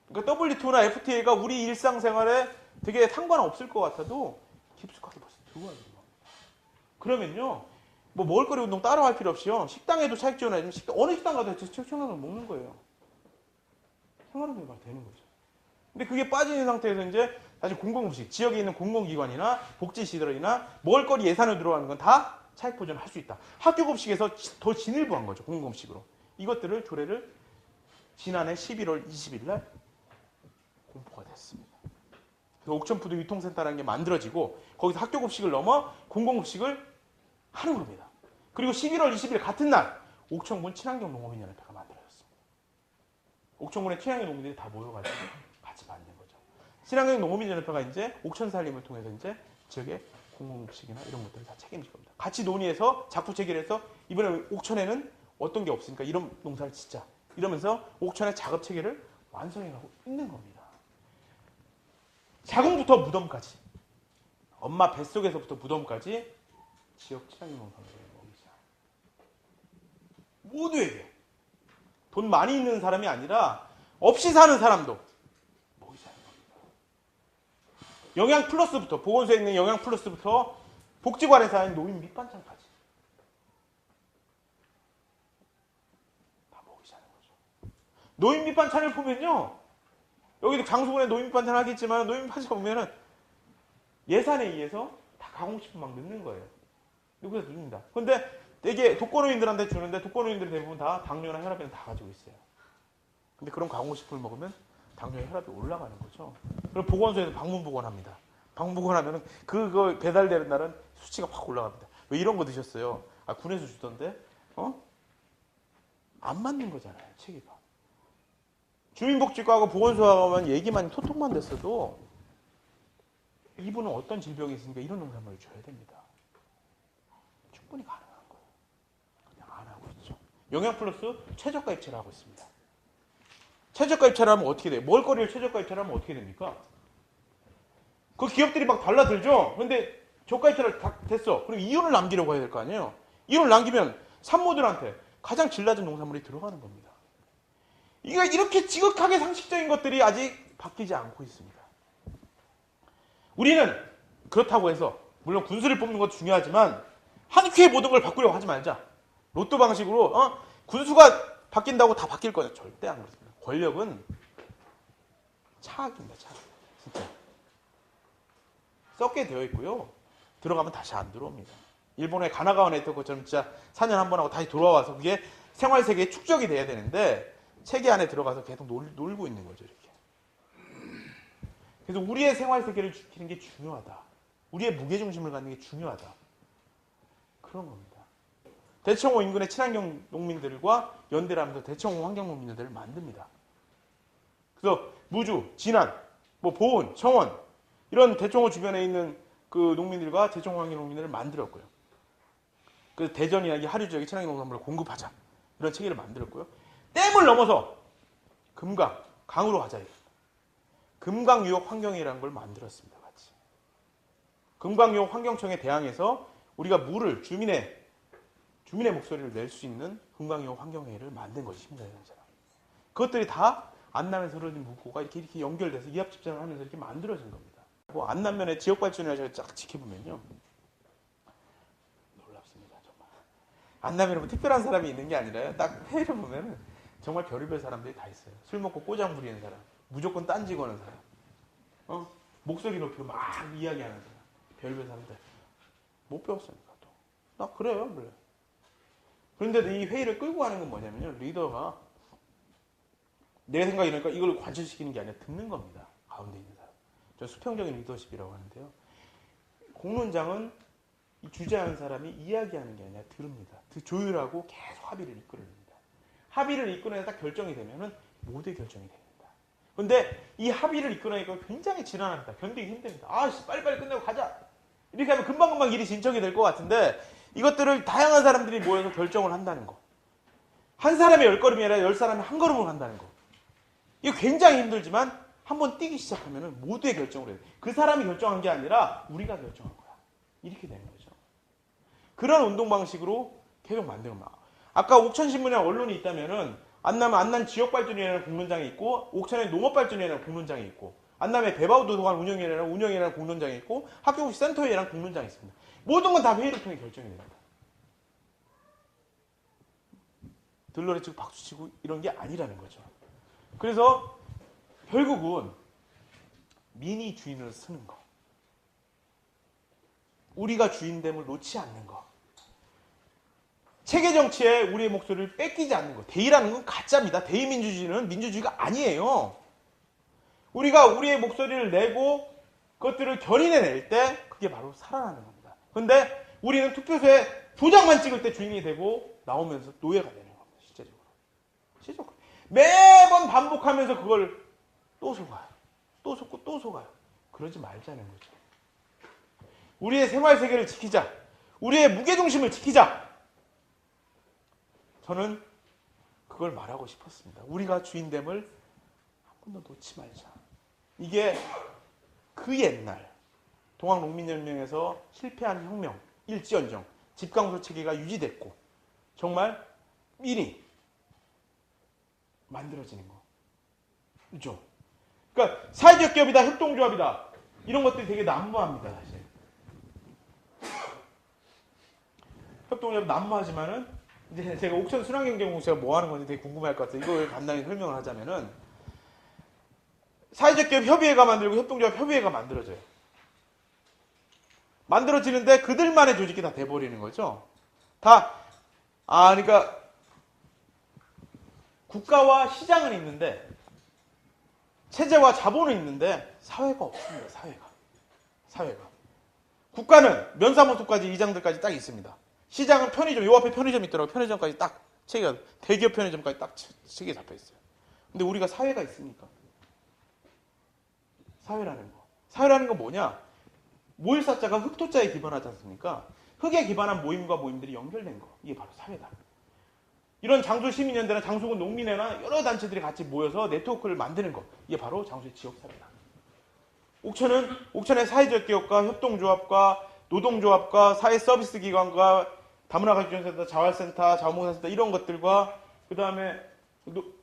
그러니까 WTO나 FTA가 우리 일상생활에 되게 상관없을 것 같아도 깊숙하게 벌써 들어와야 돼요. 그러면요. 뭐 먹을거리 운동 따로 할 필요 없이요. 식당에도 차익 지원해주면 어느 식당 가도 차익 지원하면 먹는 거예요. 생활용品되는 거죠. 근데 그게 빠진 상태에서 이제 다시 공공음식, 지역에 있는 공공기관이나 복지시설이나 먹을거리 예산으로 들어가는 건 다 차익 보전할 수 있다. 학교급식에서 더 진일보한 거죠. 공공음식으로. 이것들을 조례를 지난해 11월 20일 날 공포가 됐습니다. 그래서 옥천푸드 유통센터라는 게 만들어지고 거기서 학교급식을 넘어 공공급식을 하는 겁니다. 그리고 11월 20일 같은 날 옥천군 친환경 농업인연합회가 만들어졌습니다. 옥천군의 친환경 농민들이 다 모여가지고 같이 만든 거죠. 친환경 농업인연합회가 이제 옥천 살림을 통해서 이제 지역의 공공급식이나 이런 것들을 다 책임질 겁니다. 같이 논의해서 자꾸 체결해서 이번에 옥천에는 어떤 게 없으니까 이런 농사를 짓자. 이러면서 옥천의 작업 체계를 완성해가고 있는 겁니다. 자궁부터 무덤까지, 엄마 뱃속에서부터 무덤까지 지역 친환경 농산물을 먹이자. 모두에게 돈 많이 있는 사람이 아니라 없이 사는 사람도 먹이자는 겁니다. 영양 플러스부터 보건소에 있는 영양 플러스부터 복지관에서 하는 노인 밑반찬까지 다 먹이자는 거죠. 노인 밑반찬을 보면요. 여기도 장수군에 노인 밑반찬 하겠지만 노인 밑반찬 보면은 예산에 의해서 다 가공식품 막 넣는 거예요. 여기서 넣습니다. 근데 되게 독거노인들한테 주는데 독거노인들 대부분 다 당뇨나 혈압은 다 가지고 있어요. 근데 그런 가공식품을 먹으면 당뇨, 혈압이 올라가는 거죠. 그럼 보건소에서 방문보건합니다. 방문보건하면 그거 배달되는 날은 수치가 확 올라갑니다. 왜 이런 거 드셨어요? 아, 군에서 주던데? 안 맞는 거잖아요, 체계가. 주민복지과하고 보건소하고만 얘기만 토통만 됐어도 이분은 어떤 질병이 있으니까 이런 농산물을 줘야 됩니다. 충분히 가능한 거예요. 그냥 안 하고 있죠. 영양 플러스 최저가 입찰을 하고 있습니다. 최저가 입찰을 하면 어떻게 돼요? 먹을거리를 최저가 입찰을 하면 어떻게 됩니까? 그 기업들이 막 달라들죠? 근데 저가 입찰을 다 됐어. 그럼 이윤을 남기려고 해야 될 거 아니에요? 이윤을 남기면 산모들한테 가장 질 낮은 농산물이 들어가는 겁니다. 이게 이렇게 지극하게 상식적인 것들이 아직 바뀌지 않고 있습니다. 우리는 그렇다고 해서 물론 군수를 뽑는 것도 중요하지만 한 큐에 모든 걸 바꾸려고 하지 말자. 로또 방식으로 군수가 바뀐다고 다 바뀔 거냐? 절대 안 그렇습니다. 권력은 차악입니다. 차악. 진짜. 썩게 되어 있고요. 들어가면 다시 안 들어옵니다. 일본의 가나가와 네트워크처럼 진짜 4년 한 번 하고 다시 돌아와서 그게 생활세계에 축적이 돼야 되는데 체계 안에 들어가서 계속 놀고 있는 거죠. 이렇게. 그래서 우리의 생활세계를 지키는 게 중요하다. 우리의 무게중심을 갖는 게 중요하다. 그런 겁니다. 대청호 인근의 친환경 농민들과 연대를 하면서 대청호 환경농민들을 만듭니다. 그래서 무주, 진안, 보은, 청원 이런 대청호 주변에 있는 그 농민들과 대청호 환경농민들을 만들었고요. 그래서 대전이나 하류 지역에 친환경 농산물을 공급하자. 이런 체계를 만들었고요. 댐을 넘어서 금강, 강으로 가자. 금강유역 환경회라는 걸 만들었습니다. 같이. 금강유역 환경청에 대항해서 우리가 물을 주민의 목소리를 낼 수 있는 금강유역 환경회를 만든 것이 심사위원회잖아. 그것들이 다 안남에서 흐르는 묵고가 이렇게 연결돼서 이합 집산을 하면서 이렇게 만들어진 겁니다. 안남면의 지역 발전을 제가 쫙 지켜보면요. 놀랍습니다, 정말. 안남에 뭐 특별한 사람이 있는 게 아니라요. 딱 회의를 보면은 정말 별의별 사람들이 다 있어요. 술 먹고 꼬장 부리는 사람, 무조건 딴지 거는 사람, 목소리 높이로 막 이야기하는 사람, 별의별 사람들. 못 배웠으니까 또. 나 그래요, 원래. 그런데 이 회의를 끌고 가는 건 뭐냐면요. 리더가 내 생각이 이러니까 이걸 관철시키는 게 아니라 듣는 겁니다. 가운데 있는 사람. 저 수평적인 리더십이라고 하는데요. 공론장은 이 주재하는 사람이 이야기하는 게 아니라 들읍니다. 조율하고 계속 합의를 이끌어냅니다. 합의를 이끌어내다 딱 결정이 되면은 모두의 결정이 됩니다. 그런데 이 합의를 이끌어내니까 굉장히 지난합니다. 견디기 힘듭니다. 빨리빨리 끝내고 가자. 이렇게 하면 금방금방 일이 진척이 될 것 같은데 이것들을 다양한 사람들이 모여서 결정을 한다는 거. 한 사람의 10걸음이 아니라 10사람이 한 걸음을 간다는 거. 이거 굉장히 힘들지만 한번 뛰기 시작하면 모두의 결정을 해요. 그 사람이 결정한 게 아니라 우리가 결정한 거야. 이렇게 되는 거죠. 그런 운동 방식으로 계속 만드는 거야. 아까 옥천신문에 언론이 있다면은 안남 지역발전위원회라는 공론장이 있고 옥천에 농업발전위원회라는 공론장이 있고 안남에 배바우도서관 운영위원회라는 공론장이 있고 학교국시 센터회의라는 공론장이 있습니다. 모든 건 다 회의를 통해 결정이 됩니다. 들러리 치고 박수 치고 이런 게 아니라는 거죠. 그래서 결국은 민이 주인을 쓰는 거. 우리가 주인됨을 놓지 않는 거. 체계 정치에 우리의 목소리를 뺏기지 않는 거. 대의라는 건 가짜입니다. 대의민주주의는 민주주의가 아니에요. 우리가 우리의 목소리를 내고 그것들을 견인해낼 때 그게 바로 살아나는 겁니다. 그런데 우리는 투표소에 도장만 찍을 때 주인이 되고 나오면서 노예가 되는 겁니다. 실제적으로. 매번 반복하면서 그걸 또 속아요. 또 속고 또 속아요. 그러지 말자는 거죠. 우리의 생활 세계를 지키자. 우리의 무게중심을 지키자. 저는 그걸 말하고 싶었습니다. 우리가 주인됨을 한 번도 놓지 말자. 이게 그 옛날 동학농민연맹에서 실패한 혁명, 일제연정, 집강소 체계가 유지됐고 정말 미리 만들어지는 거. 그렇죠? 그러니까 사회적 기업이다, 협동조합이다 이런 것들이 되게 난무합니다. 사실. 협동조합 난무하지만은 이제 제가 옥천 순환경제공사가 뭐 하는 건지 되게 궁금할 것 같아요. 이걸 간단히 설명을 하자면은 사회적 기업 협의회가 만들고 협동조합 협의회가 만들어져요. 만들어지는데 그들만의 조직이 다 돼버리는 거죠. 그러니까 국가와 시장은 있는데 체제와 자본은 있는데 사회가 없습니다. 사회가. 국가는 면사무소까지 이장들까지 딱 있습니다. 시장은 편의점, 요 앞에 편의점 있더라고요. 편의점까지 딱 체계가, 대기업 편의점까지 딱 체계 잡혀 있어요. 근데 우리가 사회가 있으니까. 사회라는 건 뭐냐? 모일사자가 흑토자에 기반하지 않습니까? 흑에 기반한 모임과 모임들이 연결된 거. 이게 바로 사회다. 이런 장수 시민연대나 장수군 농민회나 여러 단체들이 같이 모여서 네트워크를 만드는 거. 이게 바로 장수의 지역사회다. 옥천의 사회적 기업과 협동조합과 노동조합과 사회서비스기관과 다문화가족센터, 자활센터, 자원봉사센터 이런 것들과 그 다음에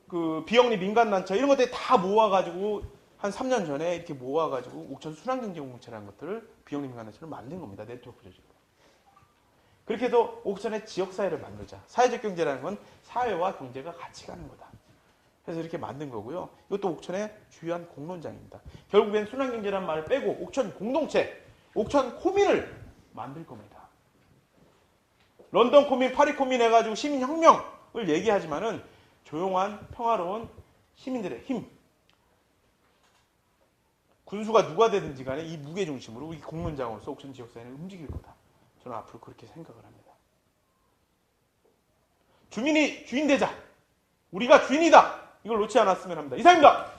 그 비영리 민간단체 이런 것들이 다 모아가지고 한 3년 전에 이렇게 모아가지고 옥천 순환경제공동체라는 것들을 비영리 민간단체를 만든 겁니다. 네트워크 조직으로. 그렇게 해서 옥천의 지역사회를 만들자. 사회적 경제라는 건 사회와 경제가 같이 가는 거다. 그래서 이렇게 만든 거고요. 이것도 옥천의 주요한 공론장입니다. 결국엔 순환경제라는 말을 빼고 옥천 공동체, 옥천 코민을 만들 겁니다. 런던 코민, 파리 코민 해가지고 시민혁명을 얘기하지만은 조용한 평화로운 시민들의 힘. 군수가 누가 되든지 간에 이 무게중심으로 이 공론장으로서 옥천 지역사회는 움직일 거다. 저는 앞으로 그렇게 생각을 합니다. 주민이 주인 되자. 우리가 주인이다. 이걸 놓지 않았으면 합니다. 이상입니다.